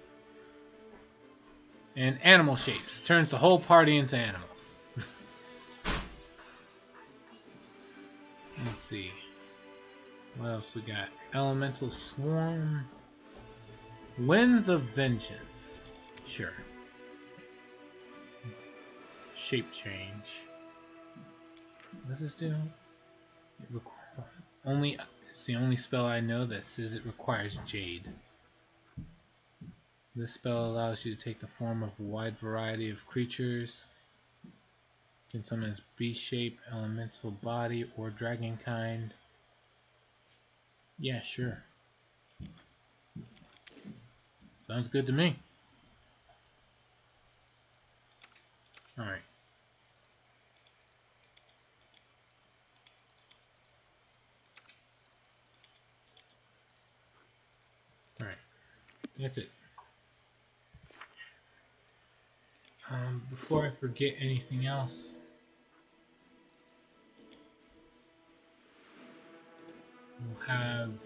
And animal shapes. Turns the whole party into animals. Let's see. What else we got? Elemental Swarm. Winds of Vengeance. Sure. Shape change. What does this do? It's the only spell I know that says it requires Jade. This spell allows you to take the form of a wide variety of creatures. Can summon as beast shape, elemental body, or dragon kind. Yeah, sure. Sounds good to me. Alright. Alright. That's it. Before I forget anything else, we'll have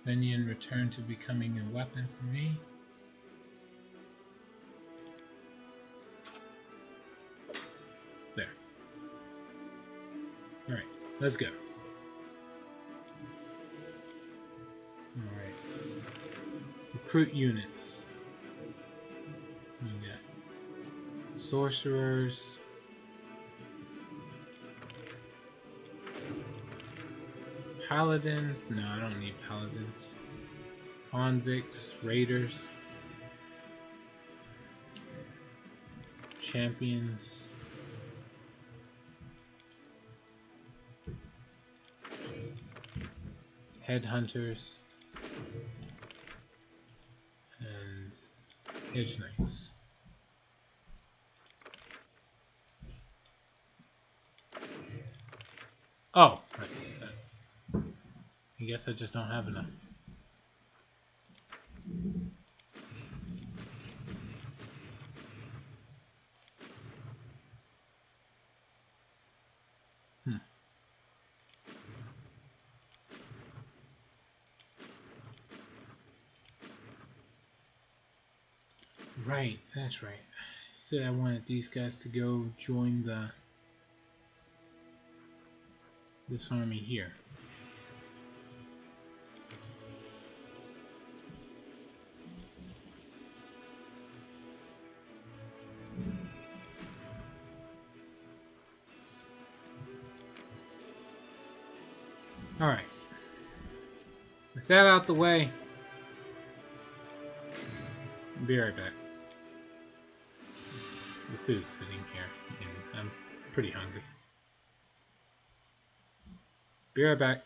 Fenian return to becoming a weapon for me. There. Alright, let's go. Alright. Recruit units. We got sorcerers. Paladins. No, I don't need paladins. Convicts. Raiders. Champions. Headhunters. And Edge Knights. Oh, right. I guess I just don't have enough. Right, that's right. I said I wanted these guys to go join this army here. Alright. With that out the way, I'll be right back. The food's sitting here, and I'm pretty hungry. Be right back.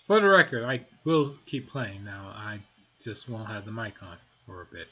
For the record, I will keep playing now. I just won't have the mic on for a bit.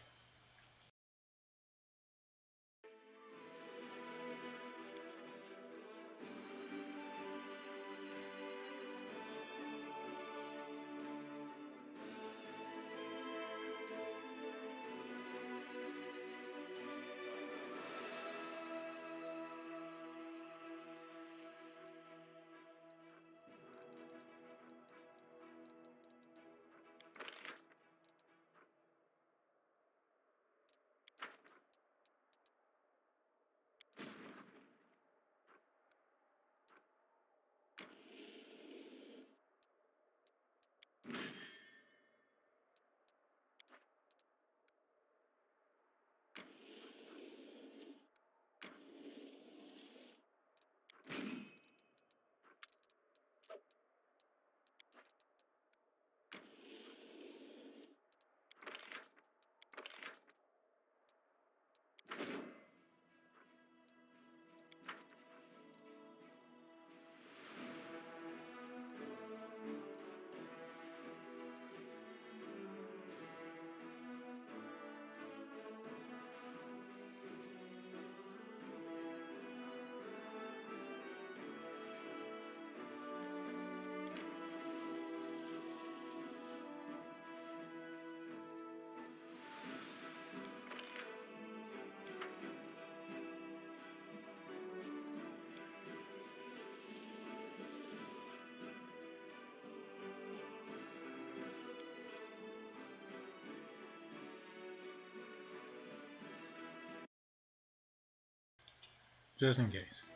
Just in case.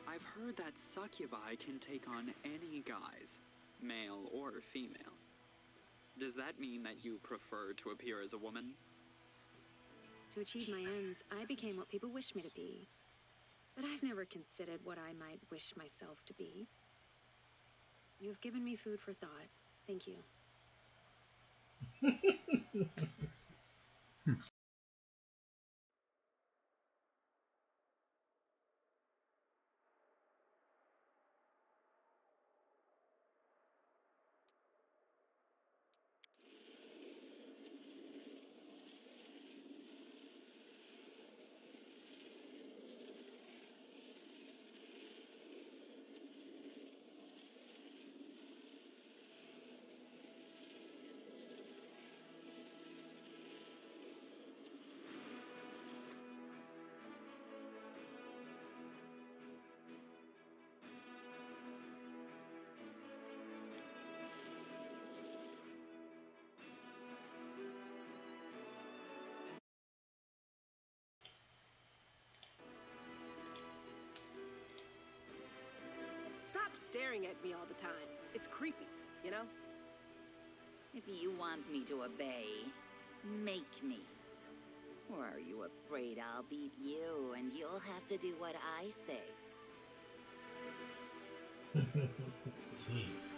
I've heard that succubi can take on any guise, male or female. Does that mean that you prefer to appear as a woman? To achieve my ends, I became what people wish me to be. But I've never considered what I might wish myself to be. You've given me food for thought. Thank you. Stop staring at me all the time. It's creepy, you know? If you want me to obey, make me. Or are you afraid I'll beat you and you'll have to do what I say? Jeez.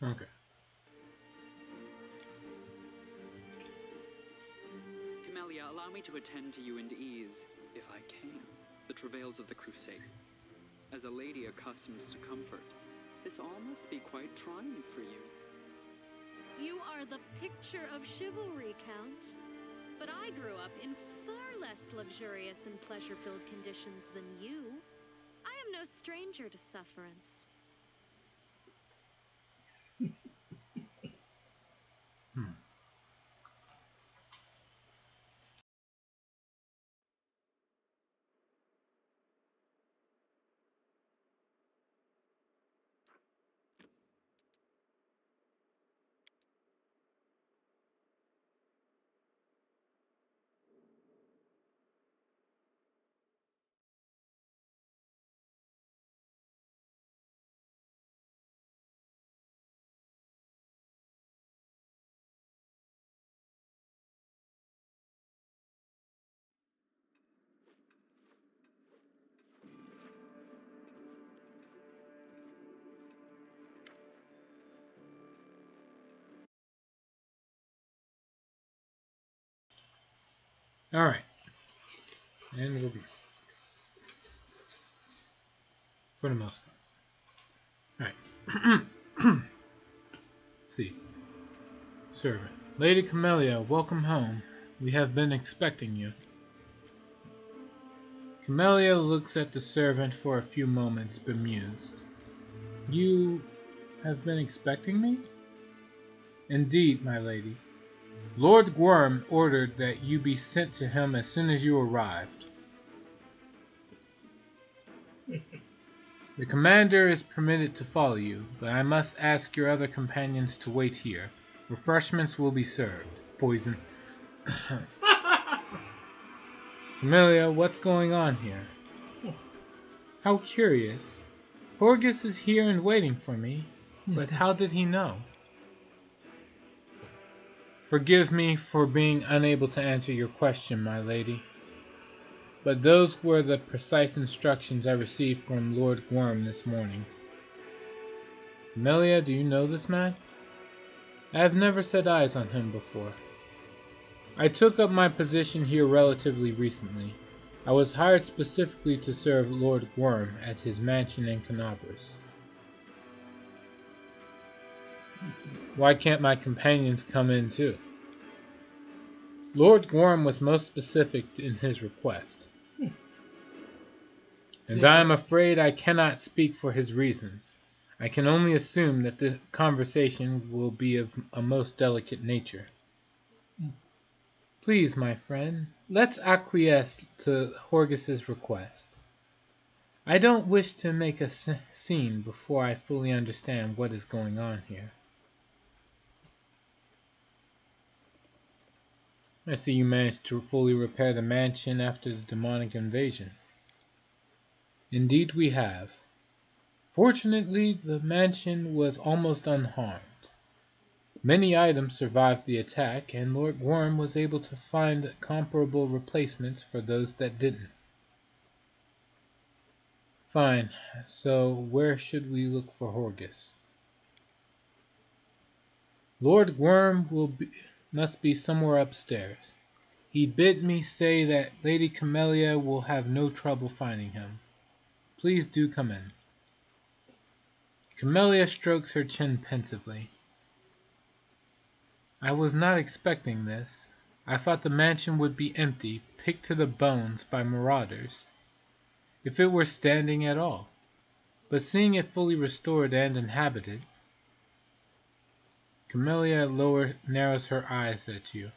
Okay. Camellia, allow me to attend to you and ease, if I can, the travails of the crusade. As a lady accustomed to comfort, this all must be quite trying for you. You are the picture of chivalry, Count. But I grew up in far less luxurious and pleasure-filled conditions than you. I am no stranger to sufferance. All right. And we'll be for the most part. All right. Let's see. Servant. Lady Camellia, welcome home. We have been expecting you. Camellia looks at the servant for a few moments, bemused. You have been expecting me? Indeed, my lady. Lord Gwyrm ordered that you be sent to him as soon as you arrived. The commander is permitted to follow you, but I must ask your other companions to wait here. Refreshments will be served. Poison. Camellia, what's going on here? How curious. Horgus is here and waiting for me, but how did he know? Forgive me for being unable to answer your question, my lady. But those were the precise instructions I received from Lord Gwyrm this morning. Camellia, do you know this man? I have never set eyes on him before. I took up my position here relatively recently. I was hired specifically to serve Lord Gwyrm at his mansion in Canabras. Why can't my companions come in too? Lord Gwyrm was most specific in his request. And I am afraid I cannot speak for his reasons. I can only assume that the conversation will be of a most delicate nature. Please, my friend, let's acquiesce to Horgus's request. I don't wish to make a scene before I fully understand what is going on here. I see you managed to fully repair the mansion after the demonic invasion. Indeed we have. Fortunately, the mansion was almost unharmed. Many items survived the attack, and Lord Gwyrm was able to find comparable replacements for those that didn't. Fine, so where should we look for Horgus? Lord Gwyrm must be somewhere upstairs. He bid me say that Lady Camellia will have no trouble finding him. Please do come in. Camellia strokes her chin pensively. I was not expecting this. I thought the mansion would be empty, picked to the bones by marauders, if it were standing at all. But seeing it fully restored and inhabited, Camellia narrows her eyes at you.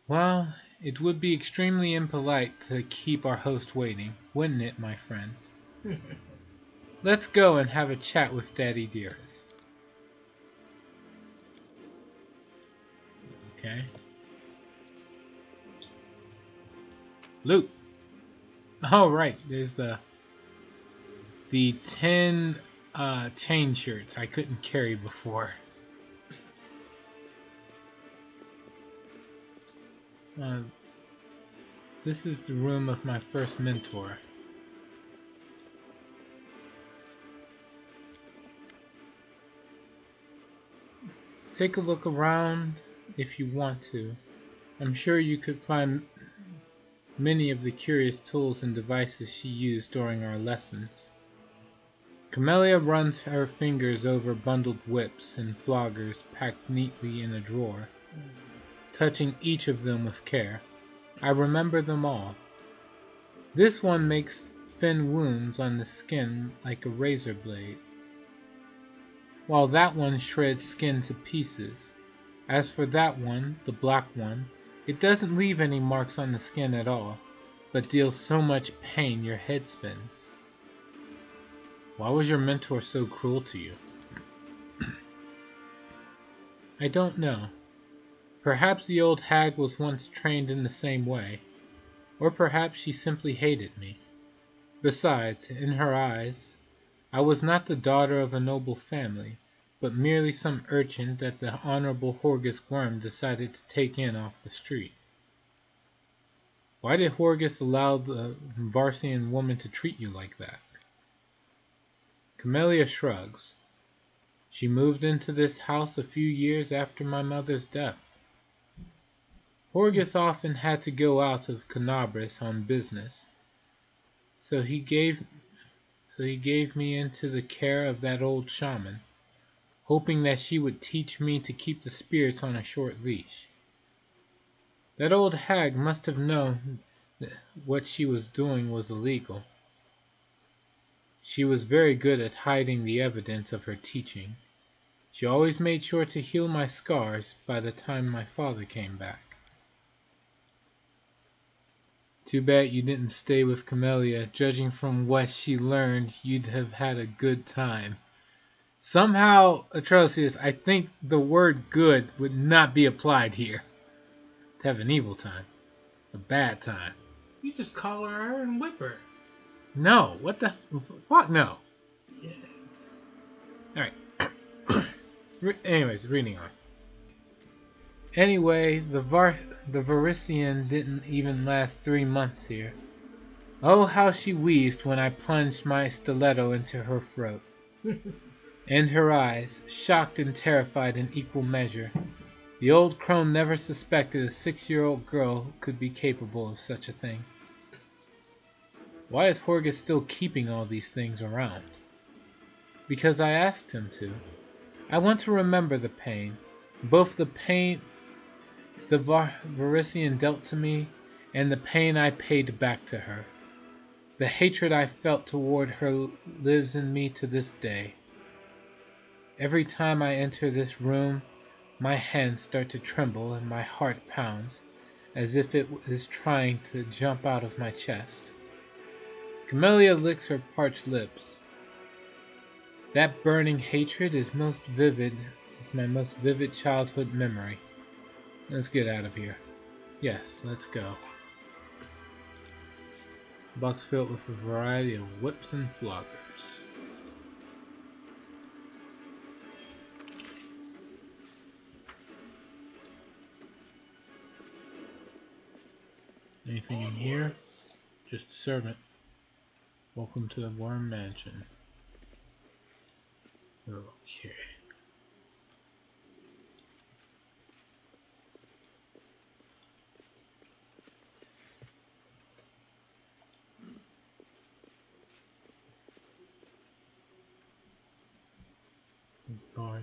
Well, it would be extremely impolite to keep our host waiting, wouldn't it, my friend? Let's go and have a chat with Daddy Dearest. Okay. Loot. Oh, right. There's the 10 chain shirts I couldn't carry before. This is the room of my first mentor. Take a look around if you want to. I'm sure you could find many of the curious tools and devices she used during our lessons. Camellia runs her fingers over bundled whips and floggers packed neatly in a drawer, touching each of them with care. I remember them all. This one makes thin wounds on the skin like a razor blade, while that one shreds skin to pieces. As for that one, the black one, it doesn't leave any marks on the skin at all, but deals so much pain your head spins. Why was your mentor so cruel to you? I don't know. Perhaps the old hag was once trained in the same way, or perhaps she simply hated me. Besides, in her eyes, I was not the daughter of a noble family, but merely some urchin that the Honorable Horgus Worm decided to take in off the street. Why did Horgus allow the Varsian woman to treat you like that? Camellia shrugs. She moved into this house a few years after my mother's death. Horgus often had to go out of Canabris on business, so he gave me into the care of that old shaman, hoping that she would teach me to keep the spirits on a short leash. That old hag must have known that what she was doing was illegal. She was very good at hiding the evidence of her teaching. She always made sure to heal my scars by the time my father came back. Too bad you didn't stay with Camellia. Judging from what she learned, you'd have had a good time. Somehow, Atrocious, I think the word good would not be applied here. To have an evil time. A bad time. You just collar her and whip her. No, what the fuck no. Yes. Alright. Anyways, reading on. Anyway, the Varisian didn't even last 3 months here. Oh, how she wheezed when I plunged my stiletto into her throat. And her eyes, shocked and terrified in equal measure. The old crone never suspected a 6-year-old girl could be capable of such a thing. Why is Horgus still keeping all these things around? Because I asked him to. I want to remember the pain. Both the pain the Varisian dealt to me, and the pain I paid back to her. The hatred I felt toward her lives in me to this day. Every time I enter this room, my hands start to tremble and my heart pounds, as if it is trying to jump out of my chest. Camellia licks her parched lips. That burning hatred is my most vivid childhood memory. Let's get out of here. Yes, let's go. Box filled with a variety of whips and floggers. Anything in here? Just a servant. Welcome to the Worm Mansion. Okay. Bye.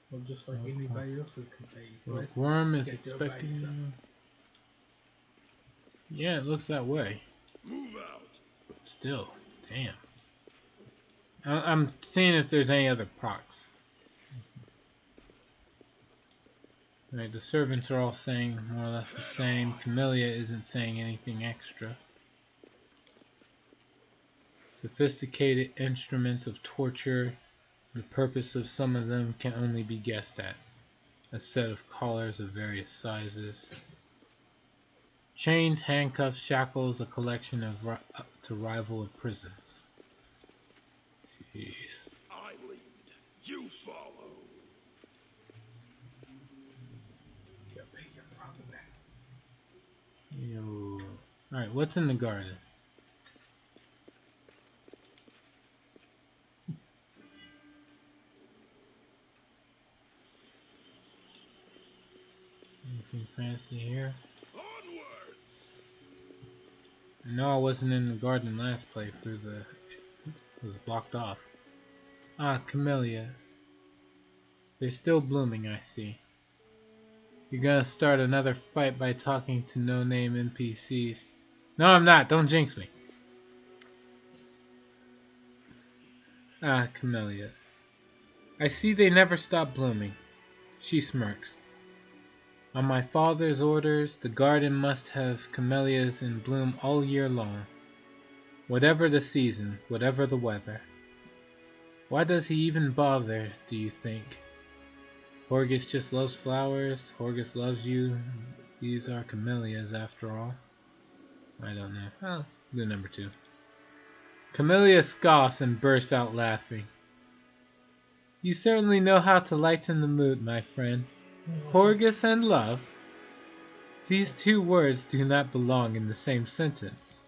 Well, just like anybody else's container. Worm is expecting. Yeah, it looks that way. Move out. But still, damn. I'm seeing if there's any other procs. Right, the servants are all saying more or less the same. Camellia isn't saying anything extra. Sophisticated instruments of torture. The purpose of some of them can only be guessed at. A set of collars of various sizes. Chains, handcuffs, shackles, a collection of to rival of prisons. Jeez. I lead. You follow. Yo. Alright, what's in the garden? Anything fancy here? Onwards! I know I wasn't in the garden last playthrough. It was blocked off. Ah, camellias. They're still blooming, I see. You're gonna start another fight by talking to no-name NPCs. No, I'm not. Don't jinx me. Ah, camellias. I see they never stop blooming. She smirks. On my father's orders, the garden must have camellias in bloom all year long. Whatever the season, whatever the weather. Why does he even bother, do you think? Horgus just loves flowers. Horgus loves you. These are camellias after all. I don't know. Well, do number 2. Camellia scoffs and bursts out laughing. You certainly know how to lighten the mood, my friend. Horgus and love? These two words do not belong in the same sentence.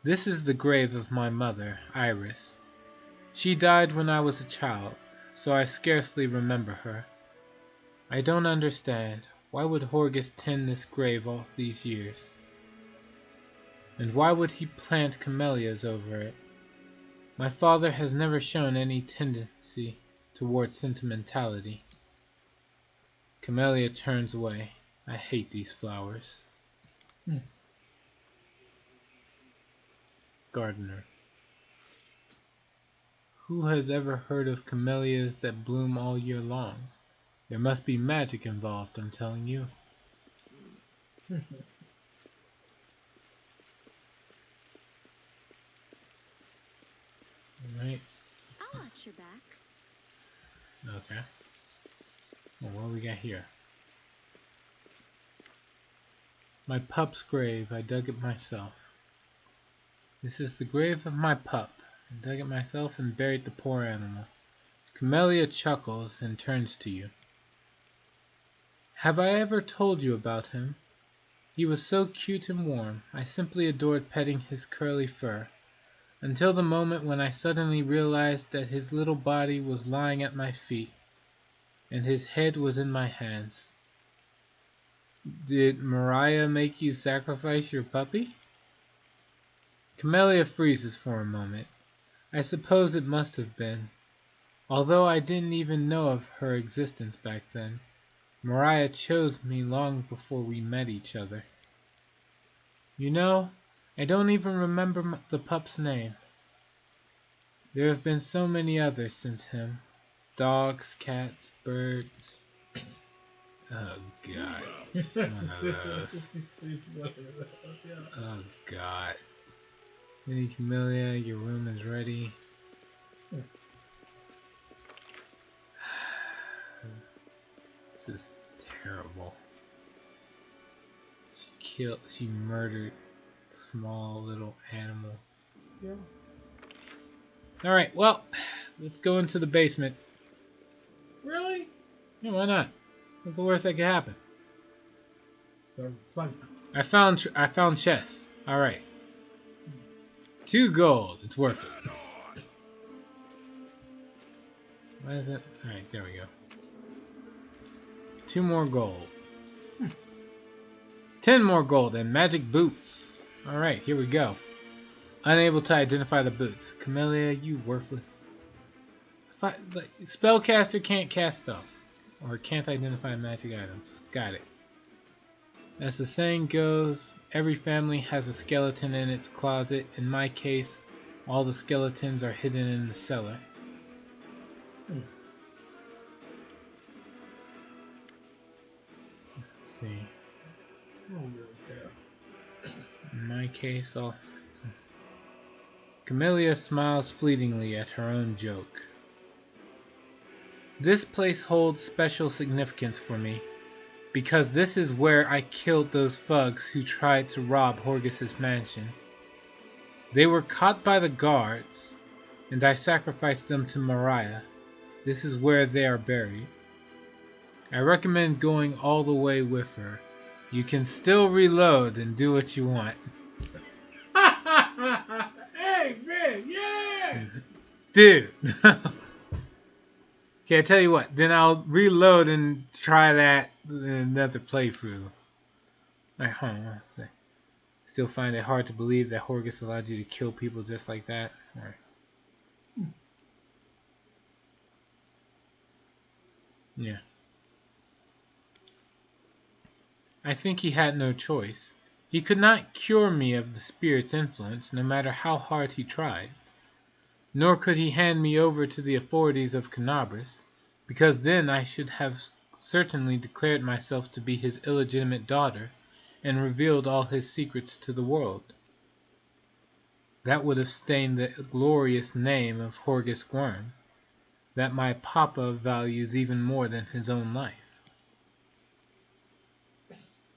This is the grave of my mother, Iris. She died when I was a child, so I scarcely remember her. I don't understand. Why would Horgus tend this grave all these years? And why would he plant camellias over it? My father has never shown any tendency toward sentimentality. Camellia turns away. I hate these flowers. Gardener. Who has ever heard of camellias that bloom all year long? There must be magic involved, I'm telling you. Alright. I'll watch your back. Okay. Well, what do we got here? My pup's grave. I dug it myself. This is the grave of my pup. I dug it myself and buried the poor animal. Camellia chuckles and turns to you. Have I ever told you about him? He was so cute and warm. I simply adored petting his curly fur. Until the moment when I suddenly realized that his little body was lying at my feet, and his head was in my hands. Did Mariah make you sacrifice your puppy? Camellia freezes for a moment. I suppose it must have been. Although I didn't even know of her existence back then, Mariah chose me long before we met each other. You know, I don't even remember the pup's name. There have been so many others since him. Dogs, cats, birds. Oh, God. It's one of those. Oh, God. Lady Camellia, your room is ready. This is terrible. She murdered small little animals. Yeah. Alright, well, let's go into the basement. Really? Yeah, why not? What's the worst that could happen? They're fun. I found chests. Alright. 2 gold. It's worth it. Why is it? Alright, there we go. 2 more gold. 10 more gold and magic boots. Alright, here we go. Unable to identify the boots. Camellia, you worthless. Spellcaster can't cast spells. Or can't identify magic items. Got it. As the saying goes, every family has a skeleton in its closet. In my case, all the skeletons are hidden in the cellar. Let's see. In my case, all skeletons. Camellia smiles fleetingly at her own joke. This place holds special significance for me, because this is where I killed those thugs who tried to rob Horgus's mansion. They were caught by the guards, and I sacrificed them to Mariah. This is where they are buried. I recommend going all the way with her. You can still reload and do what you want. Hey, man, yeah! Dude. Okay, I tell you what. Then I'll reload and try that another playthrough. Still find it hard to believe that Horgus allowed you to kill people just like that. Or, yeah. I think he had no choice. He could not cure me of the spirit's influence, no matter how hard he tried. Nor could he hand me over to the authorities of Canabras, because then I should have certainly declared myself to be his illegitimate daughter, and revealed all his secrets to the world. That would have stained the glorious name of Horgus Gwern, that my papa values even more than his own life.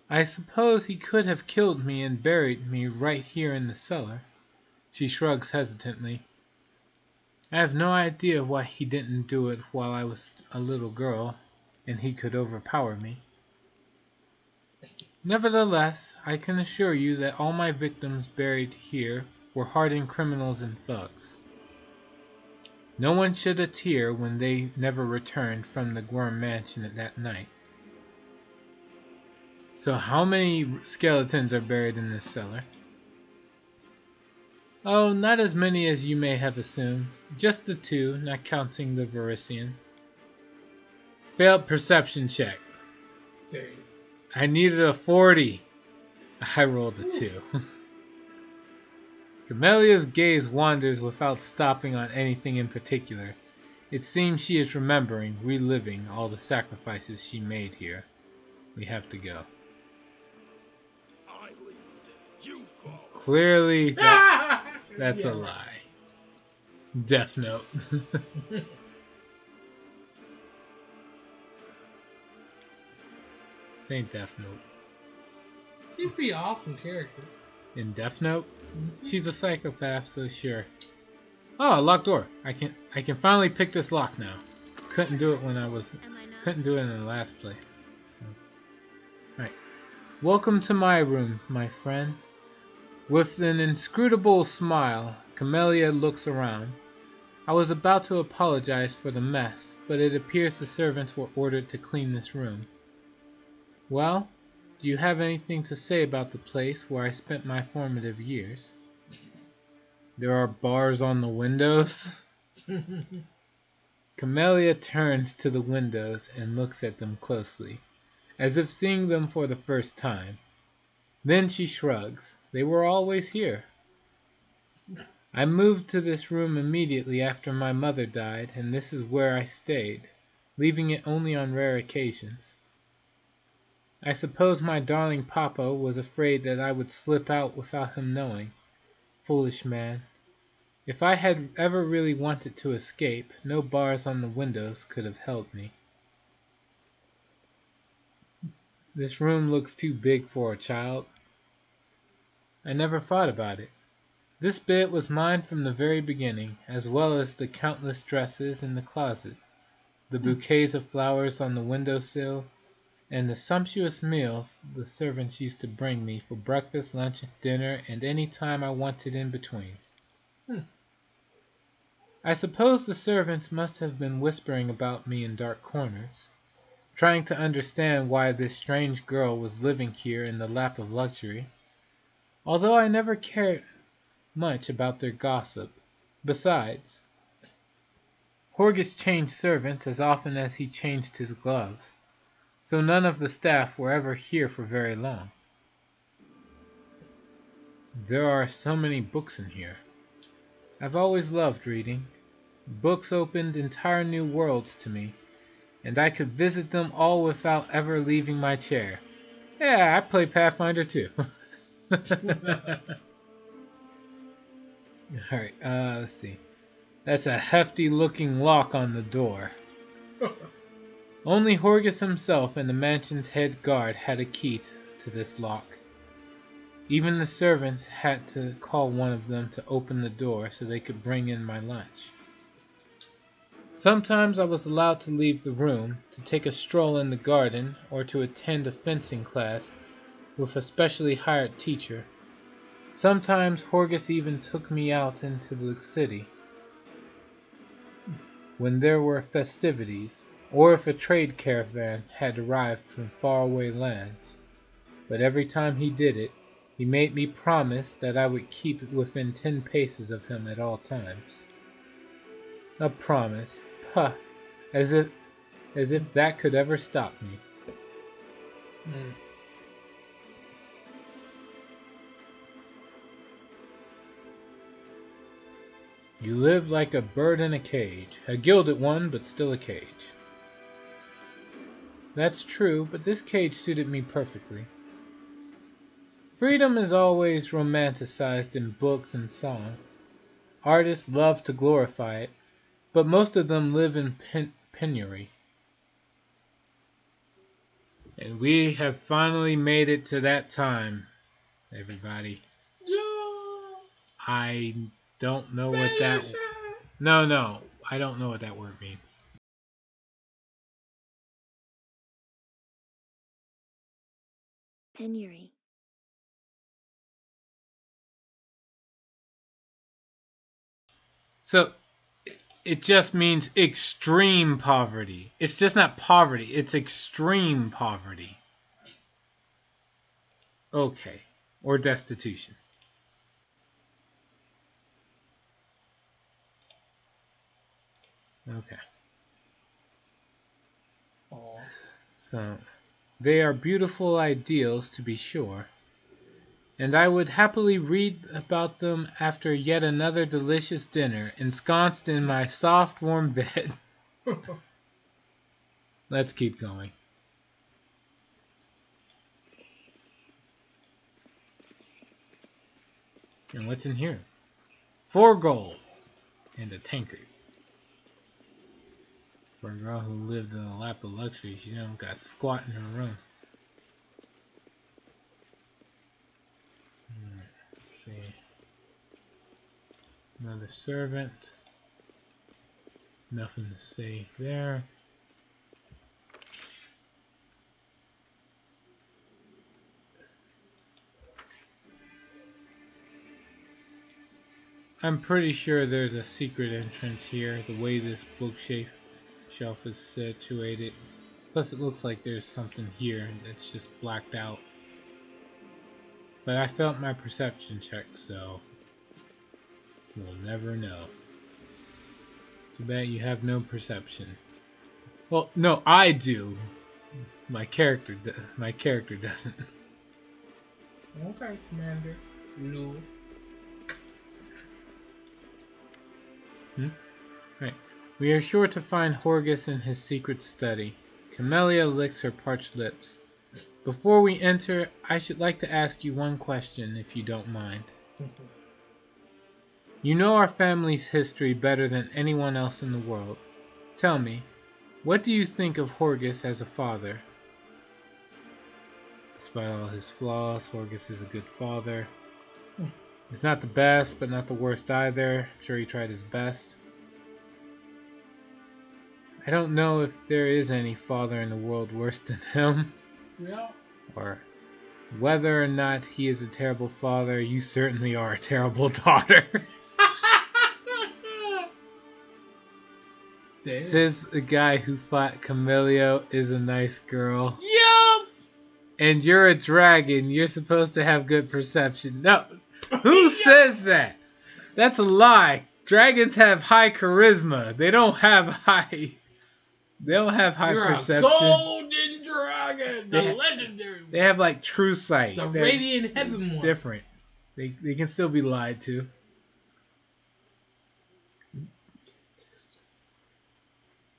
I suppose he could have killed me and buried me right here in the cellar. She shrugs hesitantly. I have no idea why he didn't do it while I was a little girl, and he could overpower me. Nevertheless, I can assure you that all my victims buried here were hardened criminals and thugs. No one shed a tear when they never returned from the Gwern mansion at that night. So how many skeletons are buried in this cellar? Oh, not as many as you may have assumed. Just the 2, not counting the Varisian. Failed perception check. Dang. I needed a 40. I rolled a 2. Camelia's gaze wanders without stopping on anything in particular. It seems she is remembering, reliving all the sacrifices she made here. We have to go. I lead, you follow. Clearly, that's a lie. Death Note. This ain't Death Note. She'd be an awesome character. In Death Note? She's a psychopath, so sure. Oh, a locked door. I can finally pick this lock now. Couldn't do it when couldn't do it in the last play. So. Alright. Welcome to my room, my friend. With an inscrutable smile, Camellia looks around. I was about to apologize for the mess, but it appears the servants were ordered to clean this room. Well, do you have anything to say about the place where I spent my formative years? There are bars on the windows? Camellia turns to the windows and looks at them closely, as if seeing them for the first time. Then she shrugs. They were always here. I moved to this room immediately after my mother died, and this is where I stayed, leaving it only on rare occasions. I suppose my darling papa was afraid that I would slip out without him knowing. Foolish man. If I had ever really wanted to escape, no bars on the windows could have held me. This room looks too big for a child. I never thought about it. This bed was mine from the very beginning, as well as the countless dresses in the closet, the bouquets of flowers on the windowsill, and the sumptuous meals the servants used to bring me for breakfast, lunch, dinner, and any time I wanted in between. I suppose the servants must have been whispering about me in dark corners, trying to understand why this strange girl was living here in the lap of luxury, although I never cared much about their gossip. Besides, Horgus changed servants as often as he changed his gloves, so none of the staff were ever here for very long. There are so many books in here. I've always loved reading. Books opened entire new worlds to me, and I could visit them all without ever leaving my chair. Yeah, I play Pathfinder too. Alright, let's see. That's a hefty looking lock on the door. Only Horgus himself and the mansion's head guard had a key to this lock. Even the servants had to call one of them to open the door so they could bring in my lunch. Sometimes I was allowed to leave the room, to take a stroll in the garden, or to attend a fencing class with a specially hired teacher. Sometimes Horgus even took me out into the city when there were festivities, or if a trade caravan had arrived from faraway lands. But every time he did it, he made me promise that I would keep within 10 paces of him at all times. A promise. Puh. As if that could ever stop me. Mm. You live like a bird in a cage. A gilded one, but still a cage. That's true, but this cage suited me perfectly. Freedom is always romanticized in books and songs. Artists love to glorify it, but most of them live in penury. And we have finally made it to that time, everybody. Yeah. I don't know what that... No, I don't know what that word means. Penury. So, it just means extreme poverty. It's just not poverty, it's extreme poverty. Okay. Or destitution. Okay. Aw. So, they are beautiful ideals to be sure, and I would happily read about them after yet another delicious dinner, ensconced in my soft, warm bed. Let's keep going. And what's in here? 4 gold and a tankard. For a girl who lived in a lap of luxury, she don't got squat in her room. Let's see. Another servant. Nothing to say there. I'm pretty sure there's a secret entrance here, the way this bookshelf is situated. Plus it looks like there's something here that's just blacked out. But I failed my perception check, so we'll never know. Too bad you have no perception. Well, no, I do. My character doesn't. Okay, Commander. Lou. Right. We are sure to find Horgus in his secret study. Camellia licks her parched lips. Before we enter, I should like to ask you one question, if you don't mind. You know our family's history better than anyone else in the world. Tell me, what do you think of Horgus as a father? Despite all his flaws, Horgus is a good father. He's not the best, but not the worst either. I'm sure he tried his best. I don't know if there is any father in the world worse than him. Yeah. Or whether or not he is a terrible father, you certainly are a terrible daughter. Says the guy who fought Camellia is a nice girl. Yup! And you're a dragon. You're supposed to have good perception. No. Who says that? That's a lie. Dragons have high charisma. They don't have high You're perception. A golden dragon, the legendary one. They have like true sight. The radiant heaven one. Different. They can still be lied to.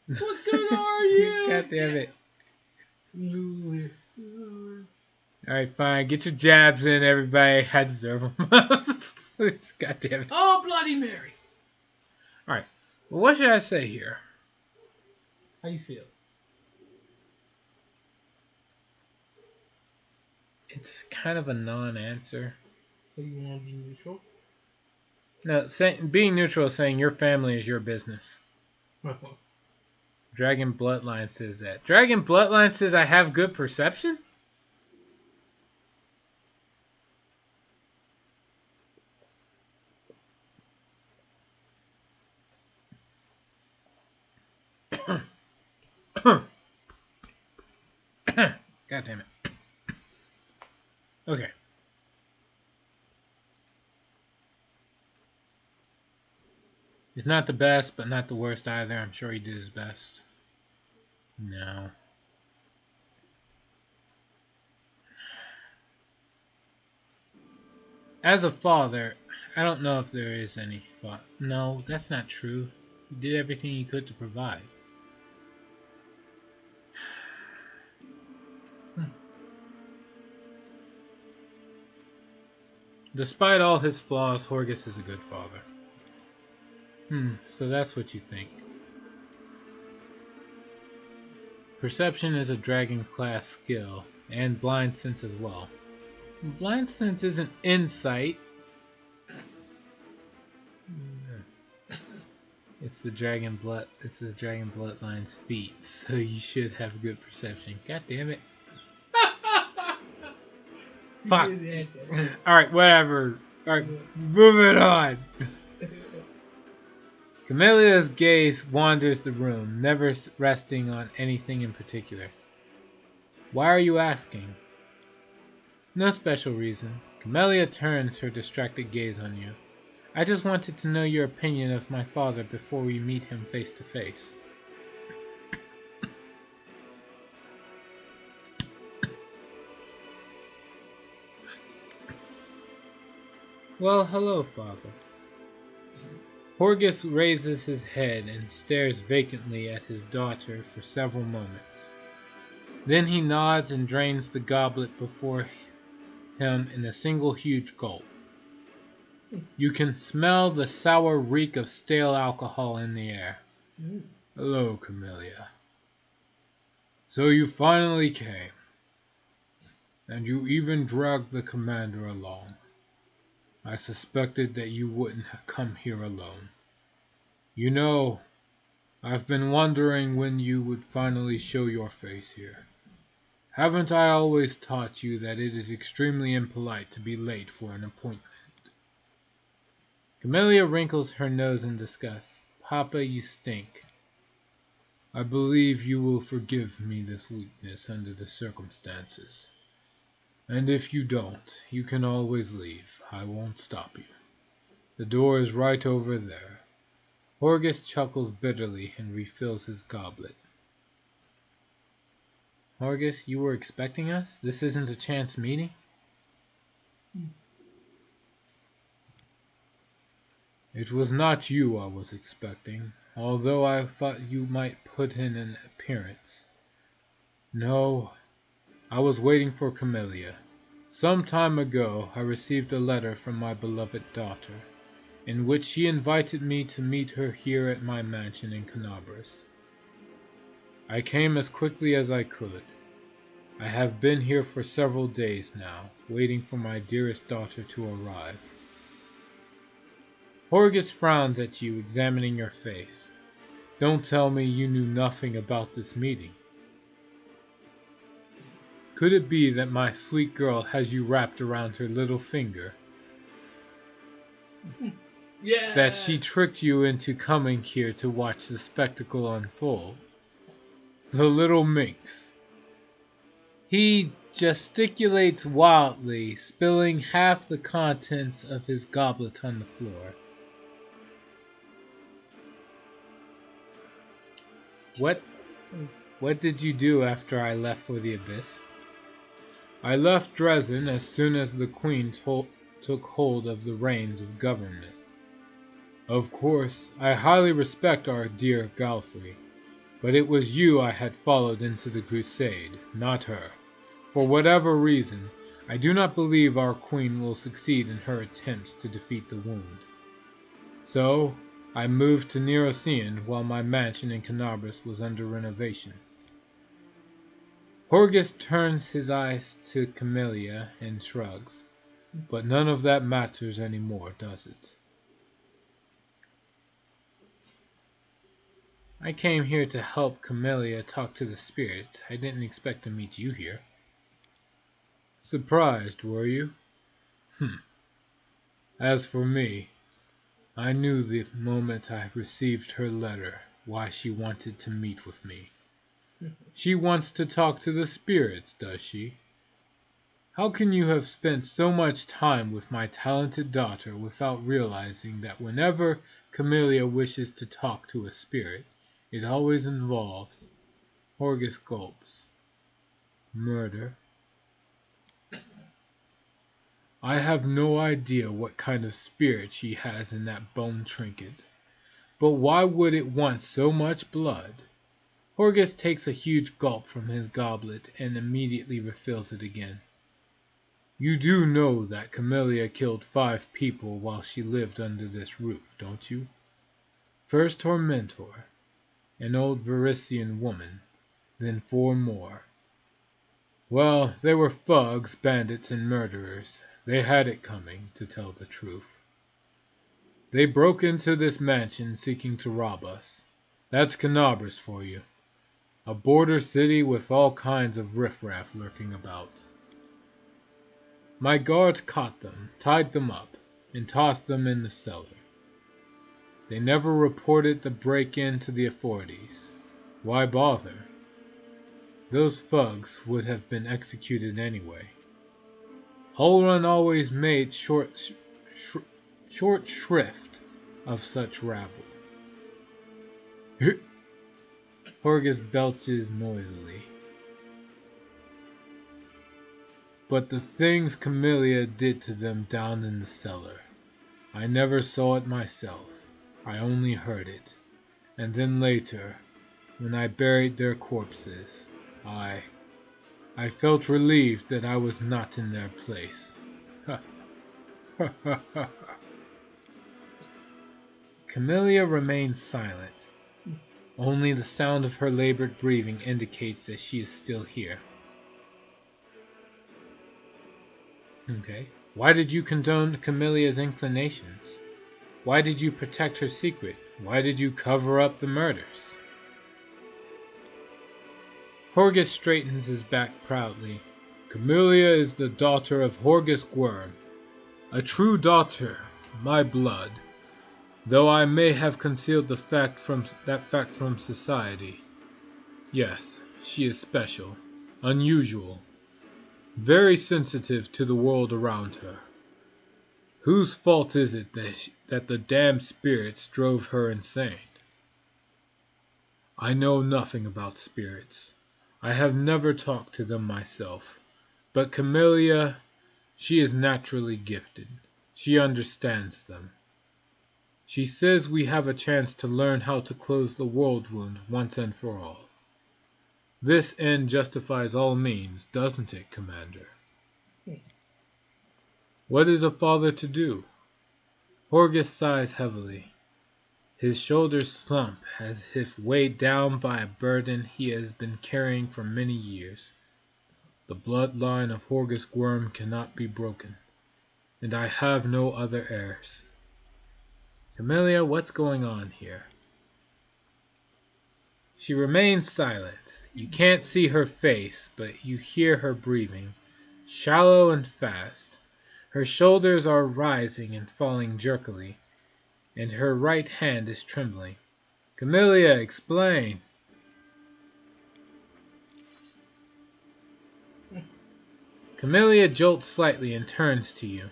What good are you? God damn it. Lewis. Alright, fine. Get your jabs in, everybody. I deserve them. God damn it. Oh, Bloody Mary. Alright. Well, what should I say here? How you feel? It's kind of a non-answer. So you want to be neutral? No, being neutral is saying your family is your business. Dragon Bloodline says that. Dragon Bloodline says I have good perception? God damn it. Okay. He's not the best, but not the worst either. I'm sure he did his best. No. As a father, I don't know if there is any father. No, that's not true. He did everything he could to provide. Despite all his flaws, Horgus is a good father. So that's what you think. Perception is a dragon class skill, and blind sense as well. Blind sense isn't insight. It's the dragon bloodline's feet, so you should have good perception. God damn it. Fuck. Alright, whatever. Alright, moving on. Camellia's gaze wanders the room, never resting on anything in particular. Why are you asking? No special reason. Camellia turns her distracted gaze on you. I just wanted to know your opinion of my father before we meet him face to face. Well, hello, father. Horgus raises his head and stares vacantly at his daughter for several moments. Then he nods and drains the goblet before him in a single huge gulp. You can smell the sour reek of stale alcohol in the air. Hello, Camellia. So you finally came. And you even dragged the commander along. I suspected that you wouldn't have come here alone. You know, I've been wondering when you would finally show your face here. Haven't I always taught you that it is extremely impolite to be late for an appointment? Camellia wrinkles her nose in disgust. Papa, you stink. I believe you will forgive me this weakness under the circumstances. And if you don't, you can always leave. I won't stop you. The door is right over there. Horgus chuckles bitterly and refills his goblet. Horgus, you were expecting us? This isn't a chance meeting? It was not you I was expecting, although I thought you might put in an appearance. No, I was waiting for Camellia. Some time ago I received a letter from my beloved daughter, in which she invited me to meet her here at my mansion in Canabras. I came as quickly as I could. I have been here for several days now, waiting for my dearest daughter to arrive. Horgus frowns at you, examining your face. Don't tell me you knew nothing about this meeting. Could it be that my sweet girl has you wrapped around her little finger? Yeah. That she tricked you into coming here to watch the spectacle unfold? The little minx. He gesticulates wildly, spilling half the contents of his goblet on the floor. What did you do after I left for the Abyss? I left Dresden as soon as the Queen took hold of the reins of government. Of course, I highly respect our dear Galfrey, but it was you I had followed into the crusade, not her. For whatever reason, I do not believe our Queen will succeed in her attempts to defeat the wound. So, I moved to Nerocean while my mansion in Canabras was under renovation. Horgus turns his eyes to Camellia and shrugs. But none of that matters anymore, does it? I came here to help Camellia talk to the spirits. I didn't expect to meet you here. Surprised, were you? As for me, I knew the moment I received her letter why she wanted to meet with me. She wants to talk to the spirits, does she? How can you have spent so much time with my talented daughter without realizing that whenever Camellia wishes to talk to a spirit, it always involves Horgus gulps. Murder. I have no idea what kind of spirit she has in that bone trinket. But why would it want so much blood? Horgus takes a huge gulp from his goblet and immediately refills it again. You do know that Camellia killed 5 people while she lived under this roof, don't you? First her mentor, an old Varisian woman, then 4 more. Well, they were thugs, bandits, and murderers. They had it coming, to tell the truth. They broke into this mansion seeking to rob us. That's Canabras for you. A border city with all kinds of riffraff lurking about. My guards caught them, tied them up, and tossed them in the cellar. They never reported the break-in to the authorities. Why bother? Those thugs would have been executed anyway. Holrun always made short shrift of such rabble. Horgus belches noisily. But the things Camellia did to them down in the cellar, I never saw it myself. I only heard it. And then later, when I buried their corpses, I felt relieved that I was not in their place. Camellia remains silent. Only the sound of her labored breathing indicates that she is still here. Okay. Why did you condone Camelia's inclinations? Why did you protect her secret? Why did you cover up the murders? Horgus straightens his back proudly. Camellia is the daughter of Horgus Gwyrm. A true daughter, my blood, though I may have concealed that fact from society. Yes, she is special, unusual, very sensitive to the world around her. Whose fault is it that the damned spirits drove her insane? I know nothing about spirits. I have never talked to them myself. But Camellia, she is naturally gifted. She understands them. She says we have a chance to learn how to close the world wound once and for all. This end justifies all means, doesn't it, Commander? What is a father to do? Horgus sighs heavily. His shoulders slump as if weighed down by a burden he has been carrying for many years. The bloodline of Horgus Gwyrm cannot be broken, and I have no other heirs. Camellia, what's going on here? She remains silent. You can't see her face, but you hear her breathing, shallow and fast. Her shoulders are rising and falling jerkily, and her right hand is trembling. Camellia, explain. Camellia jolts slightly and turns to you.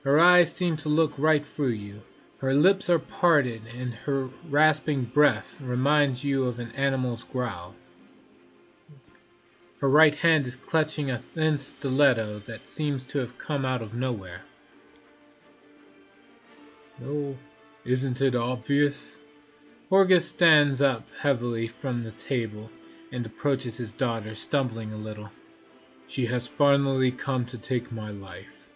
Her eyes seem to look right through you. Her lips are parted, and her rasping breath reminds you of an animal's growl. Her right hand is clutching a thin stiletto that seems to have come out of nowhere. Oh, isn't it obvious? Horgus stands up heavily from the table and approaches his daughter, stumbling a little. She has finally come to take my life.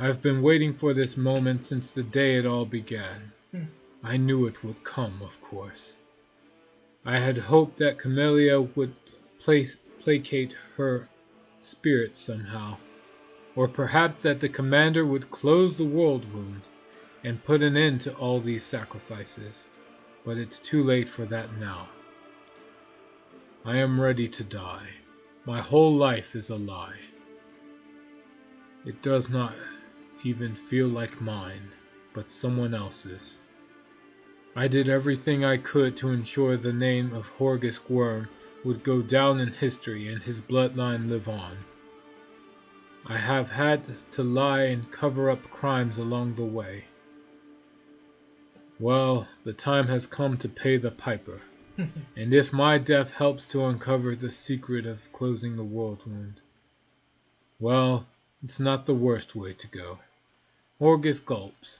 I've been waiting for this moment since the day it all began. I knew it would come, of course. I had hoped that Camellia would placate her spirit somehow, or perhaps that the commander would close the world wound and put an end to all these sacrifices, but it's too late for that now. I am ready to die. My whole life is a lie. It does not even feel like mine, but someone else's. I did everything I could to ensure the name of Horgus Worm would go down in history and his bloodline live on. I have had to lie and cover up crimes along the way. Well, the time has come to pay the piper, and if my death helps to uncover the secret of closing the world wound, well, it's not the worst way to go. Horgus gulps.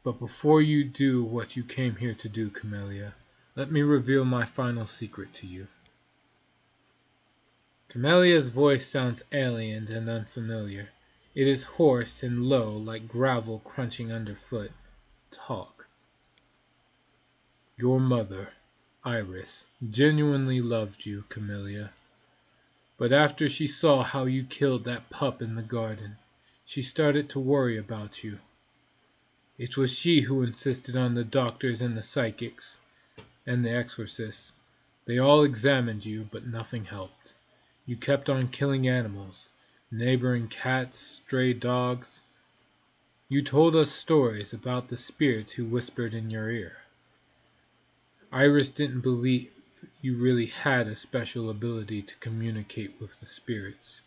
But before you do what you came here to do, Camellia, let me reveal my final secret to you. Camellia's voice sounds alien and unfamiliar. It is hoarse and low, like gravel crunching underfoot. Talk. Your mother, Iris, genuinely loved you, Camellia. But after she saw how you killed that pup in the garden, she started to worry about you. It was she who insisted on the doctors and the psychics, and the exorcists. They all examined you, but nothing helped. You kept on killing animals, neighboring cats, stray dogs. You told us stories about the spirits who whispered in your ear. Iris didn't believe you really had a special ability to communicate with the spirits.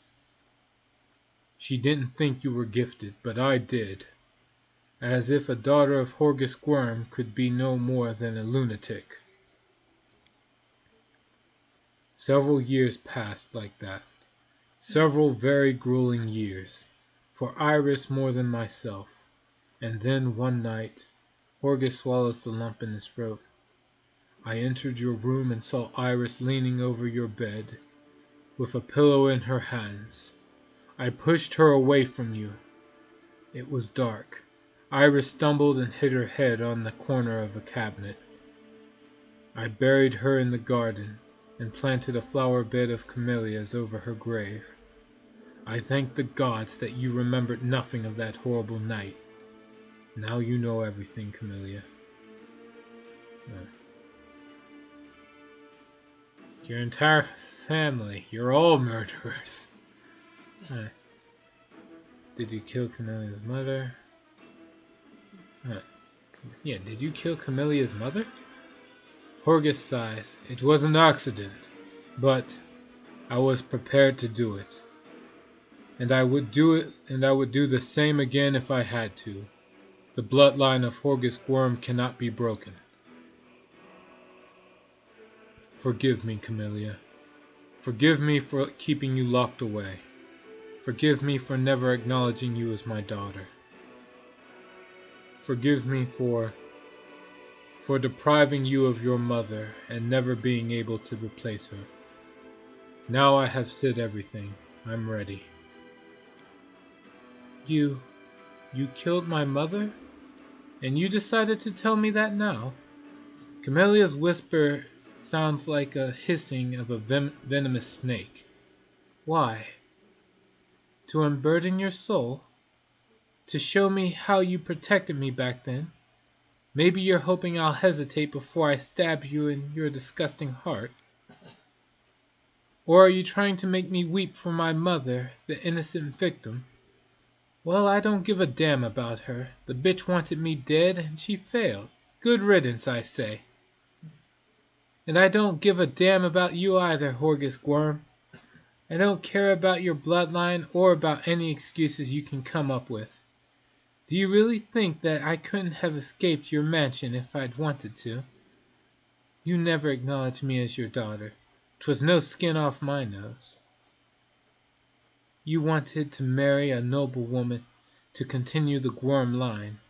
She didn't think you were gifted, but I did. As if a daughter of Horgus Worm could be no more than a lunatic. Several years passed like that. Several very grueling years. For Iris more than myself. And then one night, Horgus swallows the lump in his throat. I entered your room and saw Iris leaning over your bed, with a pillow in her hands. I pushed her away from you. It was dark. Iris stumbled and hit her head on the corner of a cabinet. I buried her in the garden and planted a flower bed of camellias over her grave. I thank the gods that you remembered nothing of that horrible night. Now you know everything, Camellia. Your entire family, you're all murderers. Did you kill Camellia's mother? Yeah, did you kill Camellia's mother? Horgus sighs. It was an accident, but I was prepared to do it. And I would do it, and I would do the same again if I had to. The bloodline of Horgus Worm cannot be broken. Forgive me, Camellia. Forgive me for keeping you locked away. Forgive me for never acknowledging you as my daughter. Forgive me for depriving you of your mother and never being able to replace her. Now I have said everything. I'm ready. You killed my mother? And you decided to tell me that now? Camellia's whisper sounds like a hissing of a venomous snake. Why? To unburden your soul? To show me how you protected me back then? Maybe you're hoping I'll hesitate before I stab you in your disgusting heart? Or are you trying to make me weep for my mother, the innocent victim? Well, I don't give a damn about her. The bitch wanted me dead, and she failed. Good riddance, I say. And I don't give a damn about you either, Horgus Worm. I don't care about your bloodline or about any excuses you can come up with. Do you really think that I couldn't have escaped your mansion if I'd wanted to? You never acknowledged me as your daughter. 'Twas no skin off my nose. You wanted to marry a noble woman to continue the Worm line.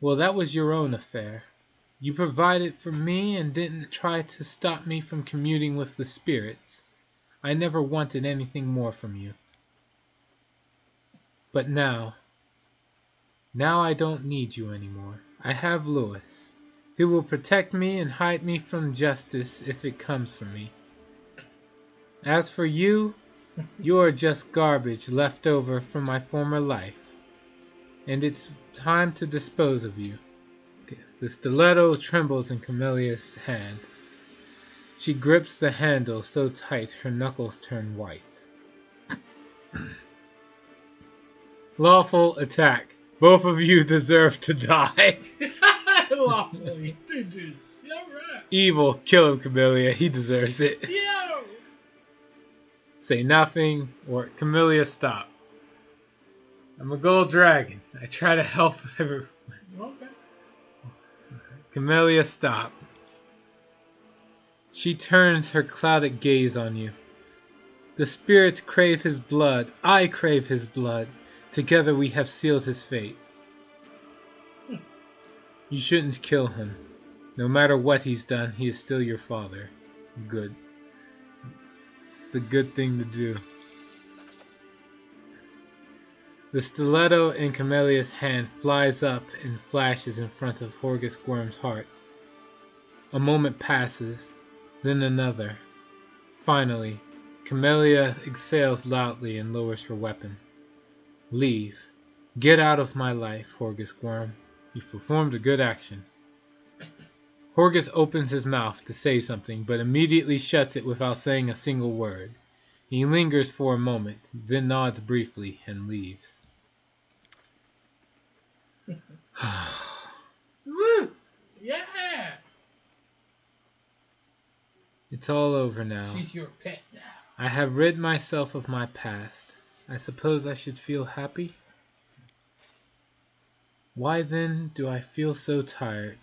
Well, that was your own affair. You provided for me and didn't try to stop me from communing with the spirits. I never wanted anything more from you. But now I don't need you anymore. I have Louis, who will protect me and hide me from justice if it comes for me. As for you, you are just garbage left over from my former life, and it's time to dispose of you. The stiletto trembles in Camellia's hand. She grips the handle so tight her knuckles turn white. Lawful attack. Both of you deserve to die. I Monopoly. Dude. Yeah, right. Evil. Kill him, Camellia. He deserves it. Yo! Say nothing, or Camellia, stop. I'm a gold dragon. I try to help everyone. Okay. Camellia, stop. She turns her clouded gaze on you. The spirits crave his blood. I crave his blood. Together we have sealed his fate. You shouldn't kill him. No matter what he's done, he is still your father. Good. It's the good thing to do. The stiletto in Camellia's hand flies up and flashes in front of Horgus Gorm's heart. A moment passes, then another. Finally, Camellia exhales loudly and lowers her weapon. Leave. Get out of my life, Horgus Gorm. You've performed a good action. Horgus opens his mouth to say something, but immediately shuts it without saying a single word. He lingers for a moment, then nods briefly and leaves. Woo! Yeah! It's all over now. She's your pet now. I have rid myself of my past. I suppose I should feel happy? Why then do I feel so tired?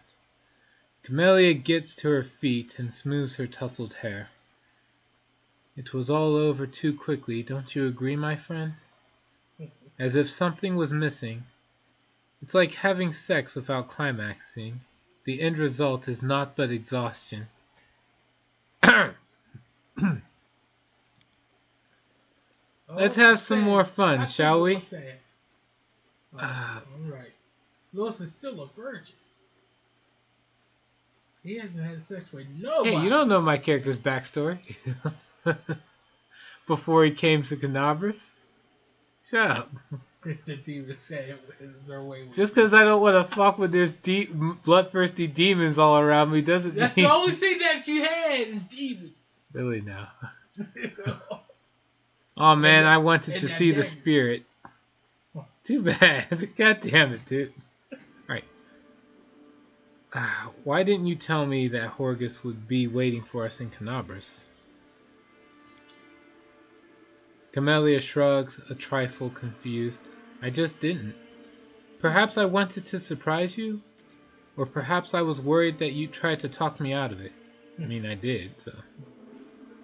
Camellia gets to her feet and smooths her tousled hair. It was all over too quickly, don't you agree, my friend? As if something was missing. It's like having sex without climaxing. The end result is naught but exhaustion. Let's have some more fun, shall we? Alright. Lewis is still a virgin. He hasn't had sex with nobody. Hey, you don't know my character's backstory. Before he came to Canabras? Shut up. The demons said their way. Just because I don't want to fuck with there's bloodthirsty demons all around me doesn't That's mean... the only thing that you had is demons. Really now. Oh man, I wanted to see the spirit. Too bad. God damn it, dude. Alright. Why didn't you tell me that Horgus would be waiting for us in Canabras? Camellia shrugs, a trifle confused. I just didn't. Perhaps I wanted to surprise you? Or perhaps I was worried that you'd try to talk me out of it. I mean, I did, so...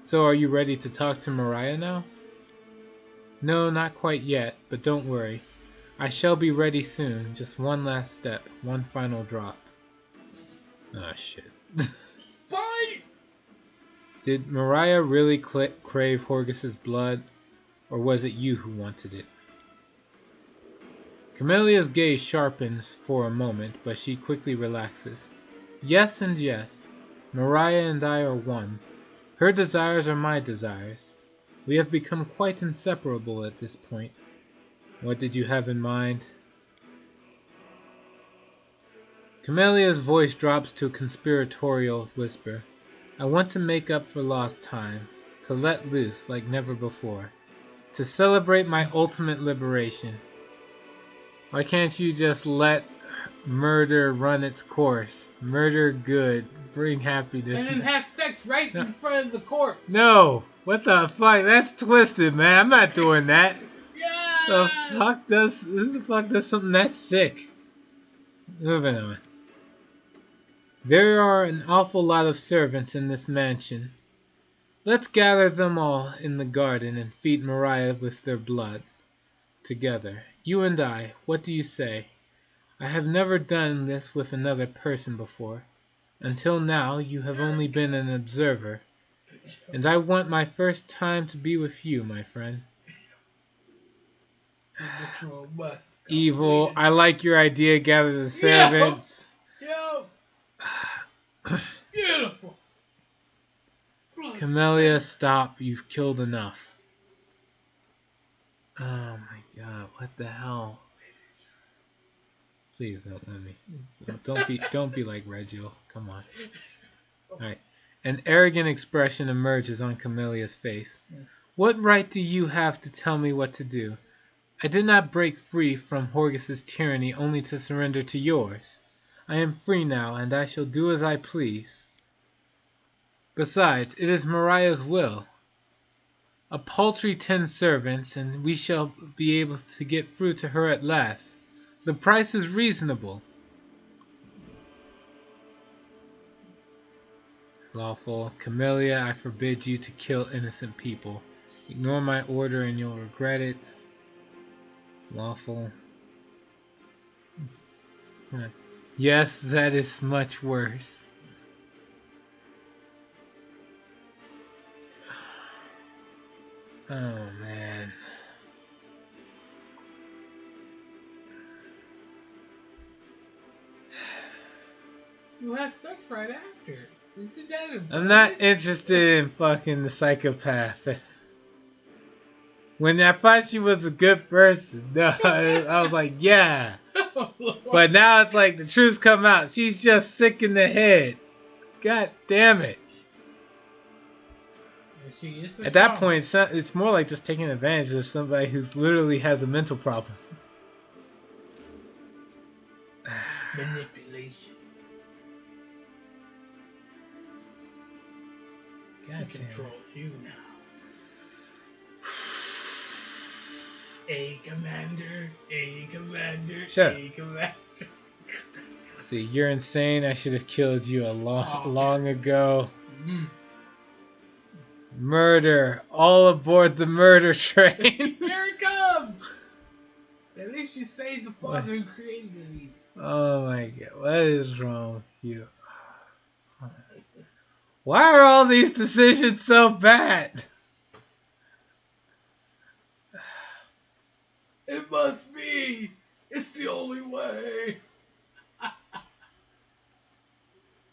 So are you ready to talk to Mariah now? No, not quite yet, but don't worry. I shall be ready soon. Just one last step, one final drop. Oh, shit. Fight! Did Mariah really crave Horgus's blood, or was it you who wanted it? Camellia's gaze sharpens for a moment, but she quickly relaxes. Yes and yes. Mariah and I are one. Her desires are my desires. We have become quite inseparable at this point. What did you have in mind? Camellia's voice drops to a conspiratorial whisper. I want to make up for lost time, to let loose like never before, to celebrate my ultimate liberation. Why can't you just let murder run its course? Murder good, bring happiness. And then have sex right in front of the corpse. No! What the fuck? That's twisted, man. I'm not doing that. Yeah! The fuck does... Who the fuck does something that sick? Moving on. There are an awful lot of servants in this mansion. Let's gather them all in the garden and feed Mariah with their blood. Together. You and I, what do you say? I have never done this with another person before. Until now, you have only been an observer. And I want my first time to be with you, my friend. Evil. I like your idea, gather the servants. Yo! Beautiful. Camellia, stop. You've killed enough. Oh my god, what the hell? Please don't let me. Don't be like Regiel. Come on. Alright. An arrogant expression emerges on Camellia's face. What right do you have to tell me what to do? I did not break free from Horgus's tyranny only to surrender to yours. I am free now, and I shall do as I please. Besides, it is Mariah's will. A paltry 10 servants, and we shall be able to get through to her at last. The price is reasonable. Lawful. Camellia, I forbid you to kill innocent people. Ignore my order and you'll regret it. Lawful. Yes, that is much worse. Oh, man. You have sex right after. Isn't that a I'm not interested in fucking the psychopath. When I thought she was a good person, no, I was like, yeah. But now it's like the truth's come out. She's just sick in the head. God damn it. She is At that point, it's more like just taking advantage of somebody who's literally has a mental problem. Manipulation. God She controls you now. A commander, a commander, Shut a commander. See, you're insane. I should have killed you long ago. Murder. All aboard the murder train. Here it comes! At least you saved the father who created me. Oh my god. What is wrong with you? Why are all these decisions so bad? It must be! It's the only way!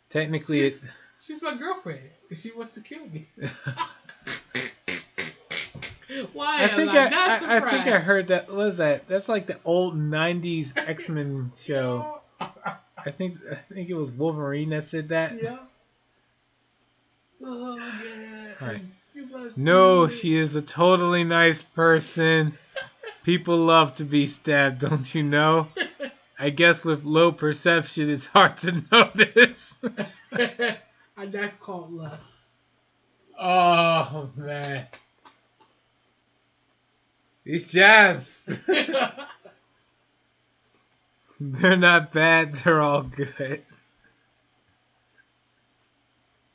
Technically, she's my girlfriend. And she wants to kill me. Why? I think I heard that. What was that? That's like the old '90s X-Men show. I think it was Wolverine that said that. Yeah. Oh yeah. All right. No, she is a totally nice person. People love to be stabbed, don't you know? I guess with low perception, it's hard to notice. That's called lust. Oh man. These jabs. They're not bad, they're all good.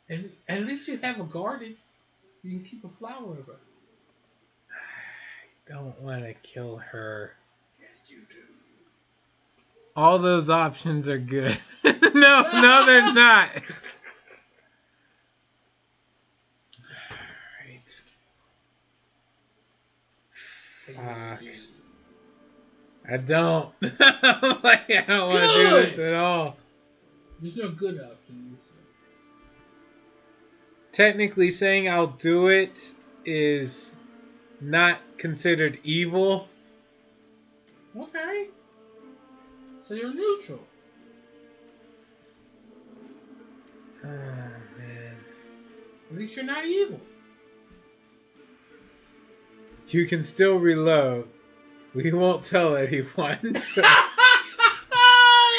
And at least you have a garden. You can keep a flower over. I don't want to kill her. Yes, you do. All those options are good. no, they're not. Fuck. I don't. I don't want to do this at all. There's no good options. Technically, saying I'll do it is not considered evil. Okay. So you're neutral. Oh, man. At least you're not evil. You can still reload. We won't tell anyone.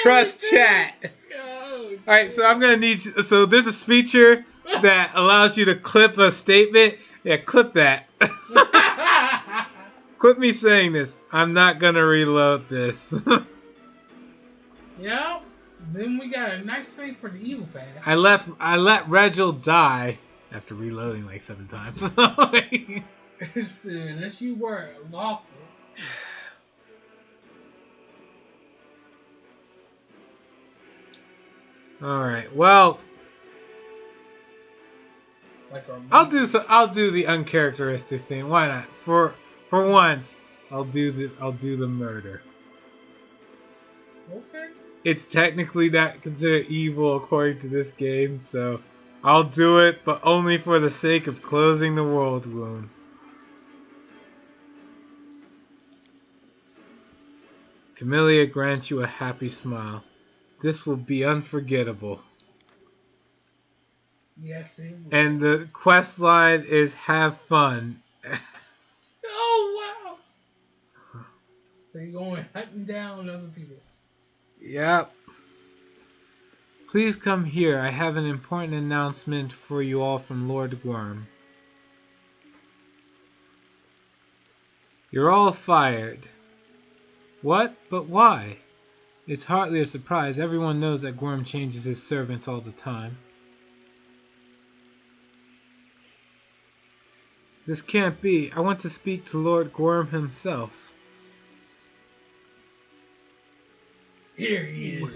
Trust chat. Alright, so I'm gonna need you. So there's a feature that allows you to clip a statement. Yeah, clip that. Quit me saying this. I'm not gonna reload this. Yeah. Then we got a nice thing for the evil path. I let Regil die after reloading like 7 times. Unless you were lawful. Alright, well, Like I'll do the uncharacteristic thing. Why not? For once, I'll do the murder. Okay. It's technically not considered evil according to this game, so I'll do it, but only for the sake of closing the world wound. Camellia grants you a happy smile. This will be unforgettable. Yes, it will. And the quest line is have fun. Oh, wow. So you're going hunting down other people. Yep. Please come here. I have an important announcement for you all from Lord Worm. You're all fired. What? But why? It's hardly a surprise. Everyone knows that Worm changes his servants all the time. This can't be. I want to speak to Lord Worm himself. Here he is.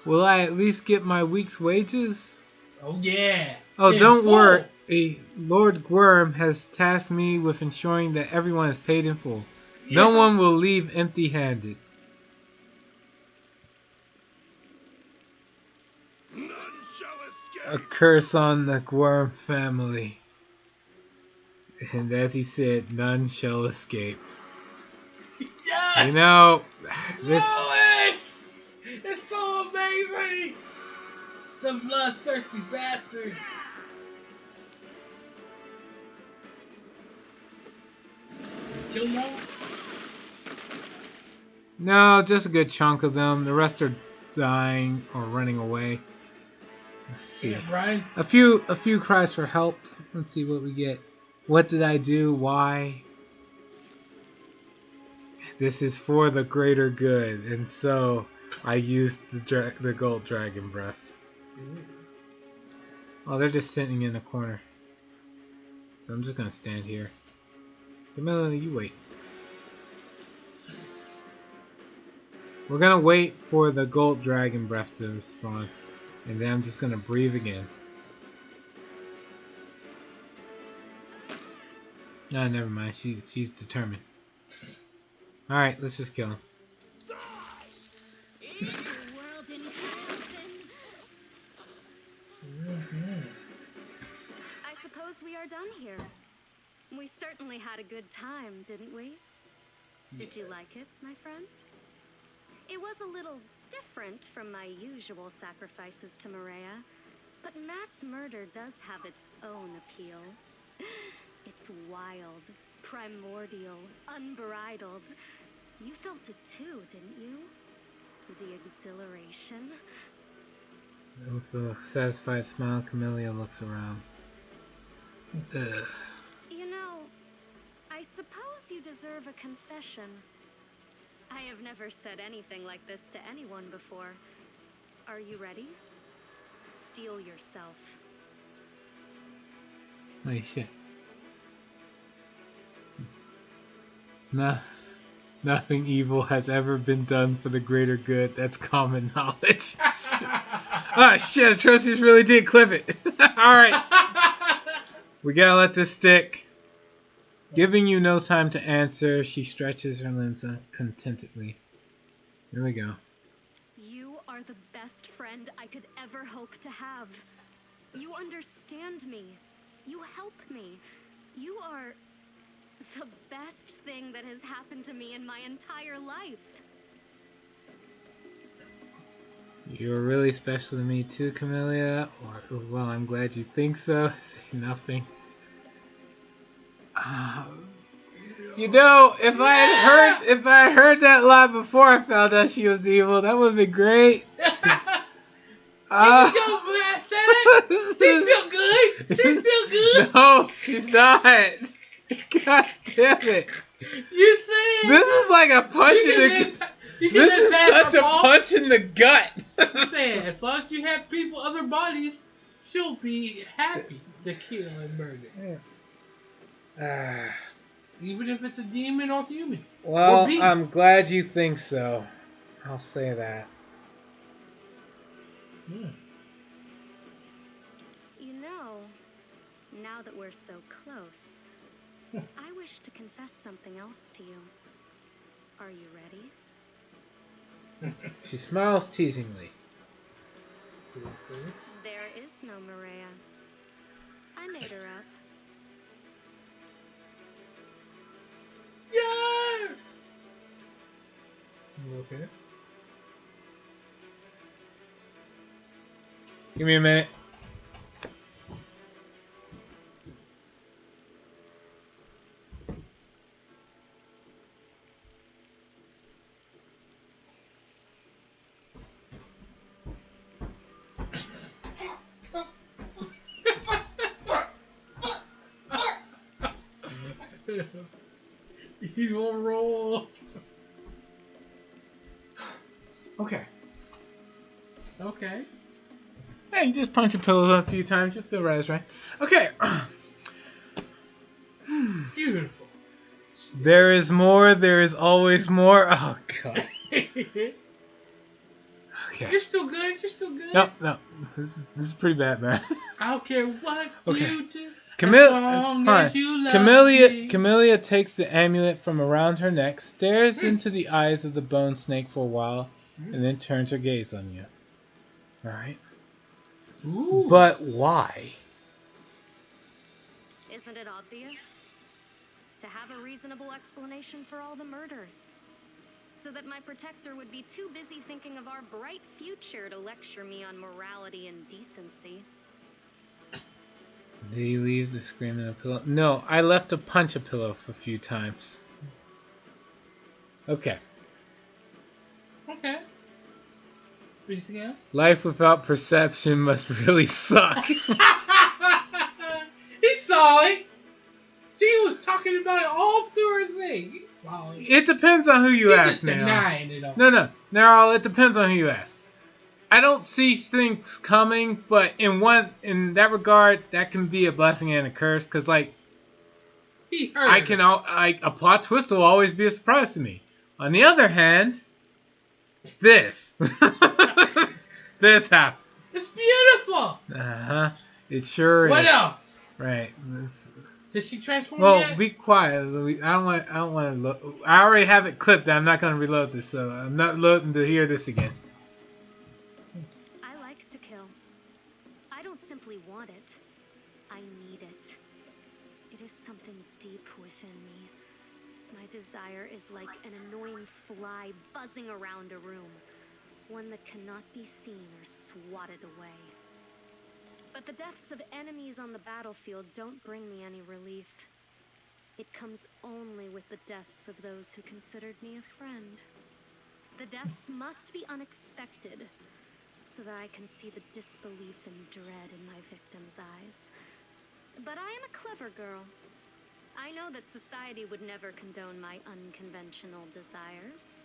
Will I at least get my week's wages? Oh yeah. Oh, In don't full. worry. Lord Worm has tasked me with ensuring that everyone is paid in full. No Yeah. one will leave empty-handed. None shall A escape. curse on the Worm family. And as he said, none shall escape. Yes! You know, this... Lois! It's so amazing! The bloodthirsty bastards! Kill them all? No, just a good chunk of them. The rest are dying or running away. Let's see. Yeah, Brian. A few cries for help. Let's see what we get. What did I do? Why? This is for the greater good, and so I used the gold dragon breath. Oh, they're just sitting in a corner. So I'm just gonna stand here. Camilla, you wait. We're gonna wait for the gold dragon breath to spawn, and then I'm just gonna breathe again. Ah, never mind. She's determined. All right, let's just kill him. I suppose we are done here. We certainly had a good time, didn't we? Did you like it, my friend? It was a little different from my usual sacrifices to Maria, but mass murder does have its own appeal. It's wild, primordial, unbridled. You felt it too, didn't you? The exhilaration. With a satisfied smile, Camellia looks around. Ugh. You know, I suppose you deserve a confession. I have never said anything like this to anyone before. Are you ready? Steel yourself. Holy shit. Nah. Nothing evil has ever been done for the greater good. That's common knowledge. Oh shit, Atrocious really did clip it. Alright. We gotta let this stick. Giving you no time to answer, she stretches her limbs contentedly. Here we go. You are the best friend I could ever hope to have. You understand me. You help me. You are the best thing that has happened to me in my entire life. You're really special to me too, Camellia. Or, well, I'm glad you think so. Say nothing. You know, if I had heard that lie before I found out she was evil, that would have been great. She's still good. She's still good. No, she's not. God damn it! You see? This is like a punch in the. This is such a punch in the gut. I'm saying, as long as you have people, other bodies, she'll be happy to kill and murder. Even if it's a demon or human. Well, or beast. I'm glad you think so. I'll say that. You know, now that we're so close, I wish to confess something else to you. Are you ready? She smiles teasingly. There is no Maria. I made her up. Yeah! You okay? Give me a minute. He's on roll. Okay. Okay. Hey, you just punch your pillow a few times. You'll feel right as right. Okay. Beautiful. There is more. There is always more. Oh, God. Okay. You're still good. You're still good. No. This is pretty bad, man. I don't care what you do. As long as you love me. Camellia takes the amulet from around her neck, stares into the eyes of the bone snake for a while, and then turns her gaze on you. All right. Ooh. But why? Isn't it obvious? To have a reasonable explanation for all the murders. So that my protector would be too busy thinking of our bright future to lecture me on morality and decency. Did you leave the scream in a pillow? No, I left a punch a pillow a few times. Okay. Okay. Anything else? Life without perception must really suck. He saw it. She was talking about it all through her thing. He saw it. It depends on who you He's ask, just now. denying it all. No, Narol, it depends on who you ask. I don't see things coming, but in that regard, that can be a blessing and a curse. Because, like, He heard a plot twist will always be a surprise to me. On the other hand, this happened. It's beautiful. It sure is. What else? Right. Did she transform Well, yet? be quiet. I don't want to. I already have it clipped. I'm not going to reload this, so I'm not loading to hear this again. I like to kill. I don't simply want it. I need it. It is something deep within me. My desire is like an annoying fly buzzing around a room. One that cannot be seen or swatted away. But the deaths of enemies on the battlefield don't bring me any relief. It comes only with the deaths of those who considered me a friend. The deaths must be unexpected, so that I can see the disbelief and dread in my victim's eyes. But I am a clever girl. I know that society would never condone my unconventional desires.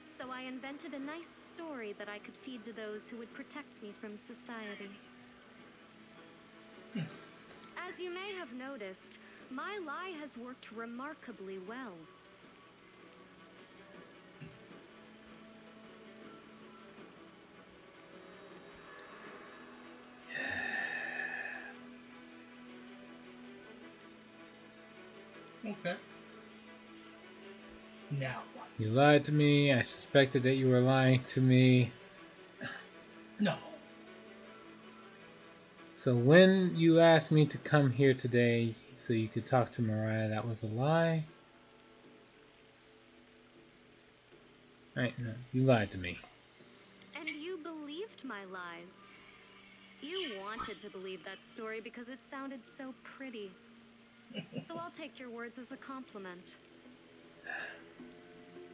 So I invented a nice story that I could feed to those who would protect me from society. As you may have noticed, my lie has worked remarkably well. Okay. Now what? You lied to me. I suspected that you were lying to me. No. So when you asked me to come here today so you could talk to Mariah, that was a lie? Right, no, you lied to me. And you believed my lies. You wanted to believe that story because it sounded so pretty. So I'll take your words as a compliment.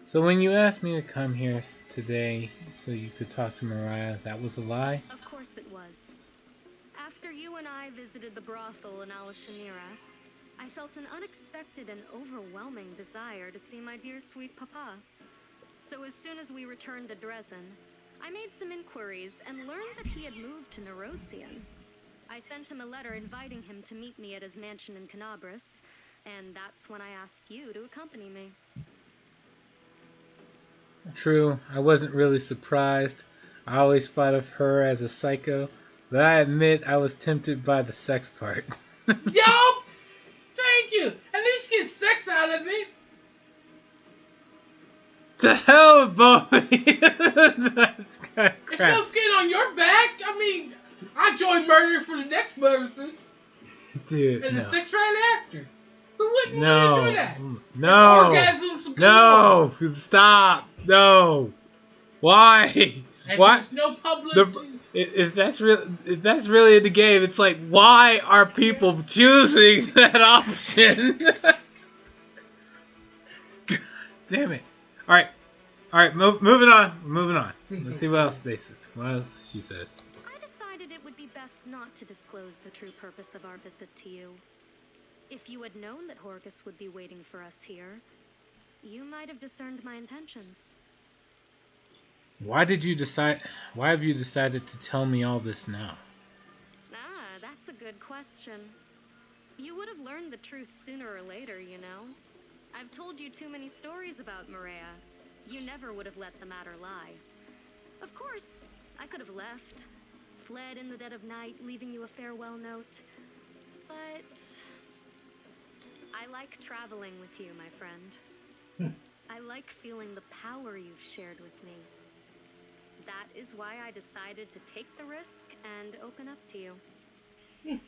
So when you asked me to come here today so you could talk to Mariah, that was a lie? Of course it was. After you and I visited the brothel in Alashanira, I felt an unexpected and overwhelming desire to see my dear sweet papa. So as soon as we returned to Dresden, I made some inquiries and learned that he had moved to Nerosian. I sent him a letter inviting him to meet me at his mansion in Canabris, and that's when I asked you to accompany me. True, I wasn't really surprised. I always thought of her as a psycho, but I admit I was tempted by the sex part. Yo! Thank you! At least get sex out of it! To hell with both of you! That's kind of There's no skin on your back! I mean, I join murder for the next person. Dude, And no. the sex right after. Who wouldn't No. want to do that? No. Orgasms. No. Stop. No. Why? And Why? there's no public. If that's really in the game, it's like, why are people choosing that option? God damn it! All right. Moving on. Let's see what else she says. I decided it would be best not to disclose the true purpose of our visit to you. If you had known that Horgus would be waiting for us here, you might have discerned my intentions. Why have you decided to tell me all this now? Ah, that's a good question. You would have learned the truth sooner or later, you know. I've told you too many stories about Maria. You never would have let the matter lie. Of course, I could have left, fled in the dead of night, leaving you a farewell note. But I like traveling with you, my friend. I like feeling the power you've shared with me. That is why I decided to take the risk and open up to you.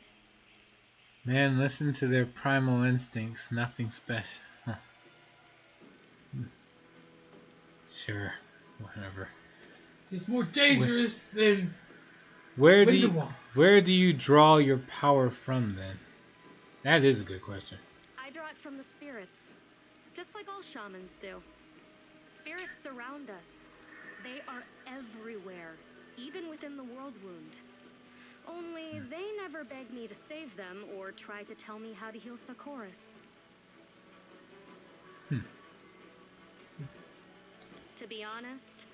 Man, listen to their primal instincts. Nothing special. Huh. Sure, whatever. It's more dangerous than Where Grindelwald. do you draw your power from then? That is a good question. I draw it from the spirits, just like all shamans do. Spirits surround us. They are everywhere, even within the world wound. Only they never beg me to save them or try to tell me how to heal Socorus. To be honest,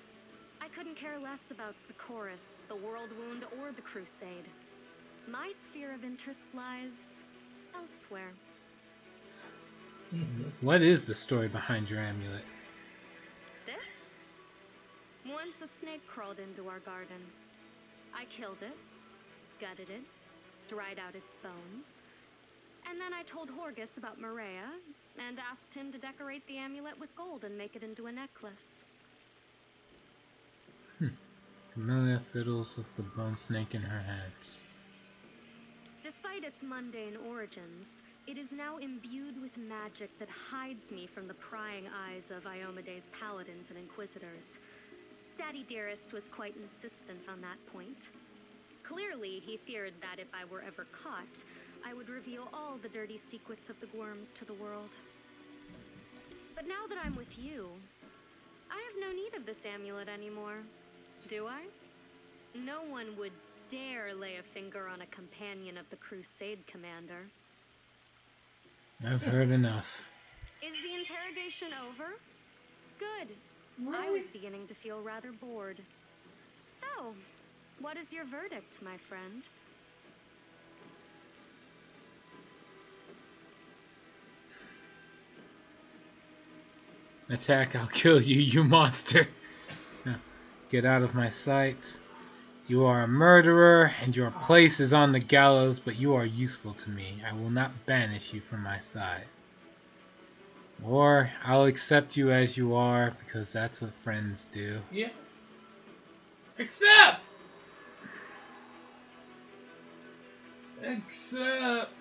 I couldn't care less about Socorus, the world wound, or the crusade. My sphere of interest lies elsewhere. What is the story behind your amulet? This? Once a snake crawled into our garden. I killed it, gutted it, dried out its bones, and then I told Horgus about Maria and asked him to decorate the amulet with gold and make it into a necklace. Camellia fiddles with the bone snake in her hands. Despite its mundane origins, it is now imbued with magic that hides me from the prying eyes of Iomede's paladins and inquisitors. Daddy Dearest was quite insistent on that point. Clearly, he feared that if I were ever caught, I would reveal all the dirty secrets of the Worms to the world. But now that I'm with you, I have no need of this amulet anymore. Do I? No one would dare lay a finger on a companion of the Crusade Commander. I've heard enough. Is the interrogation over? Good. I was beginning to feel rather bored. So, what is your verdict, my friend? Attack, I'll kill you, you monster. Get out of my sight. You are a murderer, and your place is on the gallows, but you are useful to me. I will not banish you from my side. Or I'll accept you as you are, because that's what friends do. Yeah. Accept! Accept!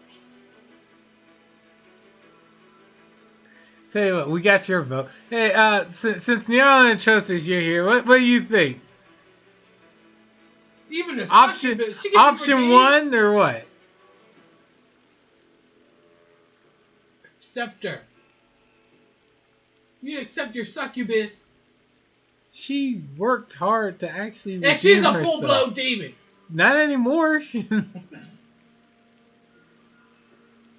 Tell you what, we got your vote. Hey, since Neon and Atrocious, you're here, what do you think? Even the Option one or what? Accept her. You accept your succubus. She worked hard to actually redeem And she's a herself. full-blown demon. Not anymore.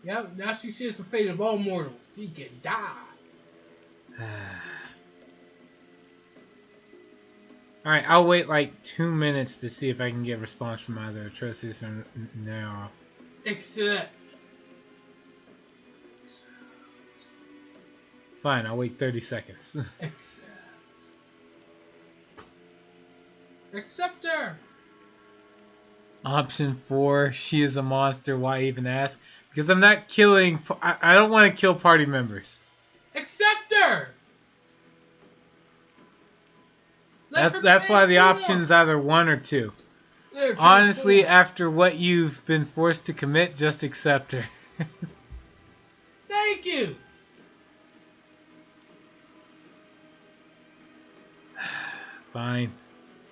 Yep, now she shares the fate of all mortals. She can die. Alright, I'll wait like 2 minutes to see if I can get a response from either Atrocious or Nero. Accept. Fine, I'll wait 30 seconds. Accept. Accept her. Option 4, she is a monster, why even ask? Because I'm not killing, I don't want to kill party members. Accept her. That's why the option's either 1 or 2. Honestly, after what you've been forced to commit, just accept her. Thank you. Fine.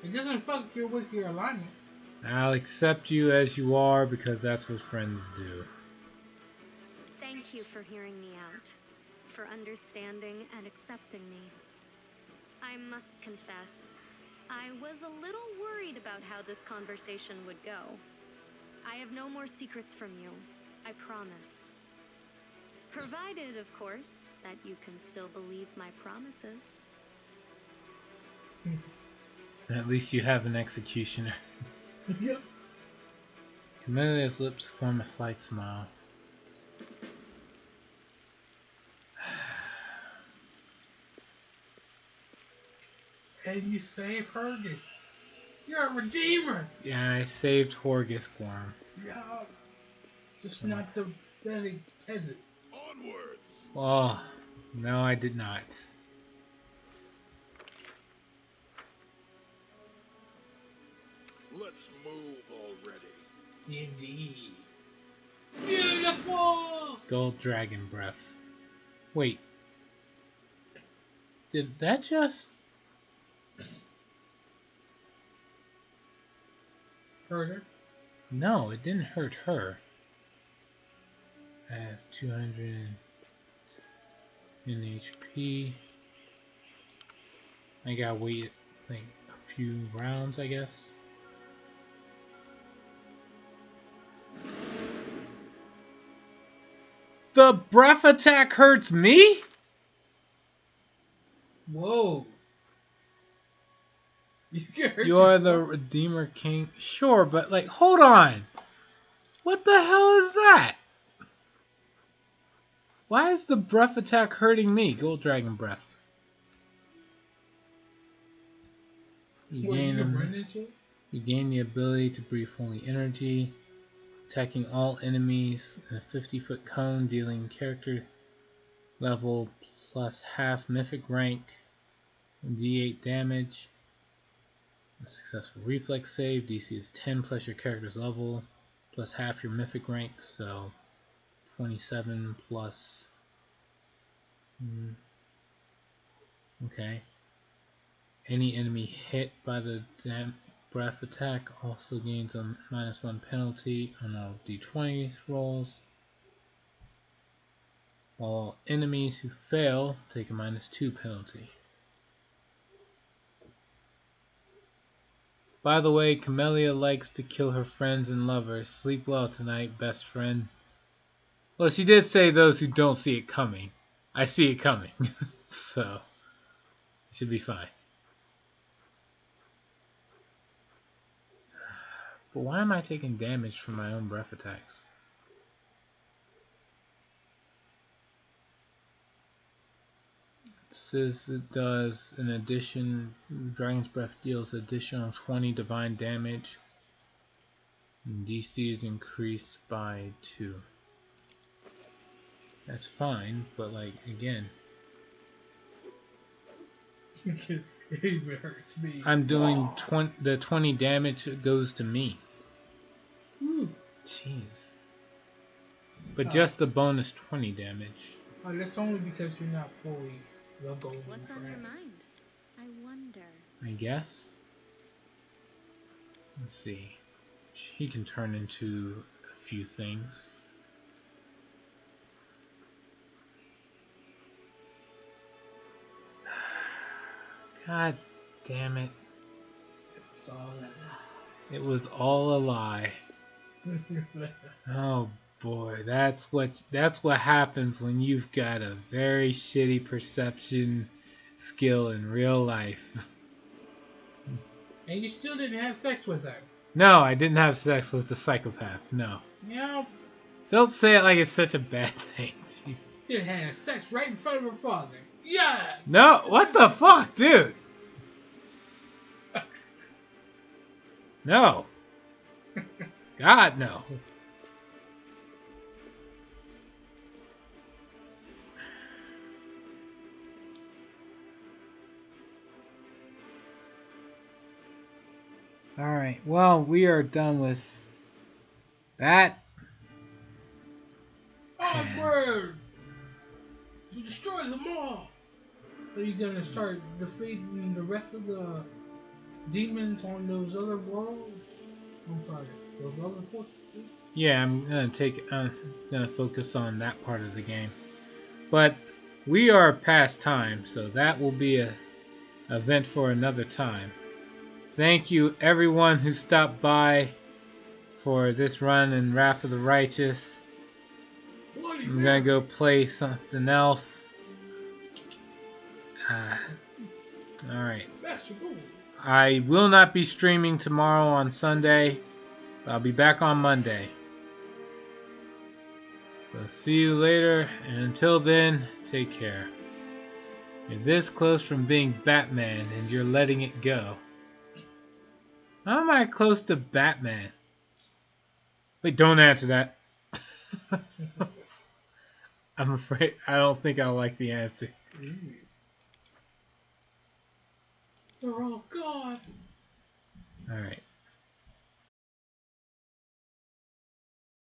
It doesn't fuck you with your alignment. I'll accept you as you are because that's what friends do. Thank you for hearing me out, for understanding and accepting me. I must confess, I was a little worried about how this conversation would go. I have no more secrets from you, I promise. Provided, of course, that you can still believe my promises. At least you have an executioner. Yep. Camelia's lips form a slight smile. And you save Hergus. You're a redeemer. Yeah, I saved Horgus Gorm. Yeah. Just not the pathetic peasant. Onwards. Oh, no, I did not. Let's move already. Indeed. Beautiful! Gold Dragon Breath. Wait. Did that just... Hurt her? No, it didn't hurt her. I have 200 in HP. I gotta wait like a few rounds, I guess. The breath attack hurts me? Whoa. You are the Redeemer King. Sure, but like, hold on. What the hell is that? Why is the breath attack hurting me? Gold Dragon Breath. You gain the ability to breathe holy energy, attacking all enemies in a 50-foot cone, dealing character level plus half mythic rank, D8 damage. A successful reflex save. DC is 10 plus your character's level, plus half your mythic rank, so 27 plus. Okay. Any enemy hit by the breath attack also gains a -1 penalty on all d20 rolls. All enemies who fail take a -2 penalty. By the way, Camellia likes to kill her friends and lovers. Sleep well tonight, best friend. Well, she did say those who don't see it coming. I see it coming. So, it should be fine. But why am I taking damage from my own breath attacks? It says it does, in addition, Dragon's Breath deals additional 20 divine damage. And DC is increased by 2. That's fine, but like, again. It even hurts me. I'm doing the 20 damage goes to me. Ooh. Jeez. But just the bonus 20 damage. Oh, that's only because you're not fully the golden What's on your friend. mind? I wonder. I guess. Let's see. He can turn into a few things. God damn it. It's all that. It was all a lie. Oh boy, that's what happens when you've got a very shitty perception skill in real life. And you still didn't have sex with her. No, I didn't have sex with the psychopath. No. Yeah. Don't say it like it's such a bad thing. Jesus. You didn't have sex right in front of her father. Yeah. No, what the fuck, dude? No. God, no. Alright, well, we are done with that. Onward! You destroy them all! So you're gonna start defeating the rest of the demons on those other worlds? I'm sorry, those other fortresses? Yeah, I'm gonna focus on that part of the game. But we are past time, so that will be a event for another time. Thank you everyone who stopped by for this run in Wrath of the Righteous. Well, Bloody I'm Mary. gonna go play something else. Alright. Master Boom. I will not be streaming tomorrow on Sunday. I'll be back on Monday. So see you later, and until then, take care. You're this close from being Batman, and you're letting it go. How am I close to Batman? Wait, don't answer that. I'm afraid I don't think I'll like the answer. They're all gone. Alright.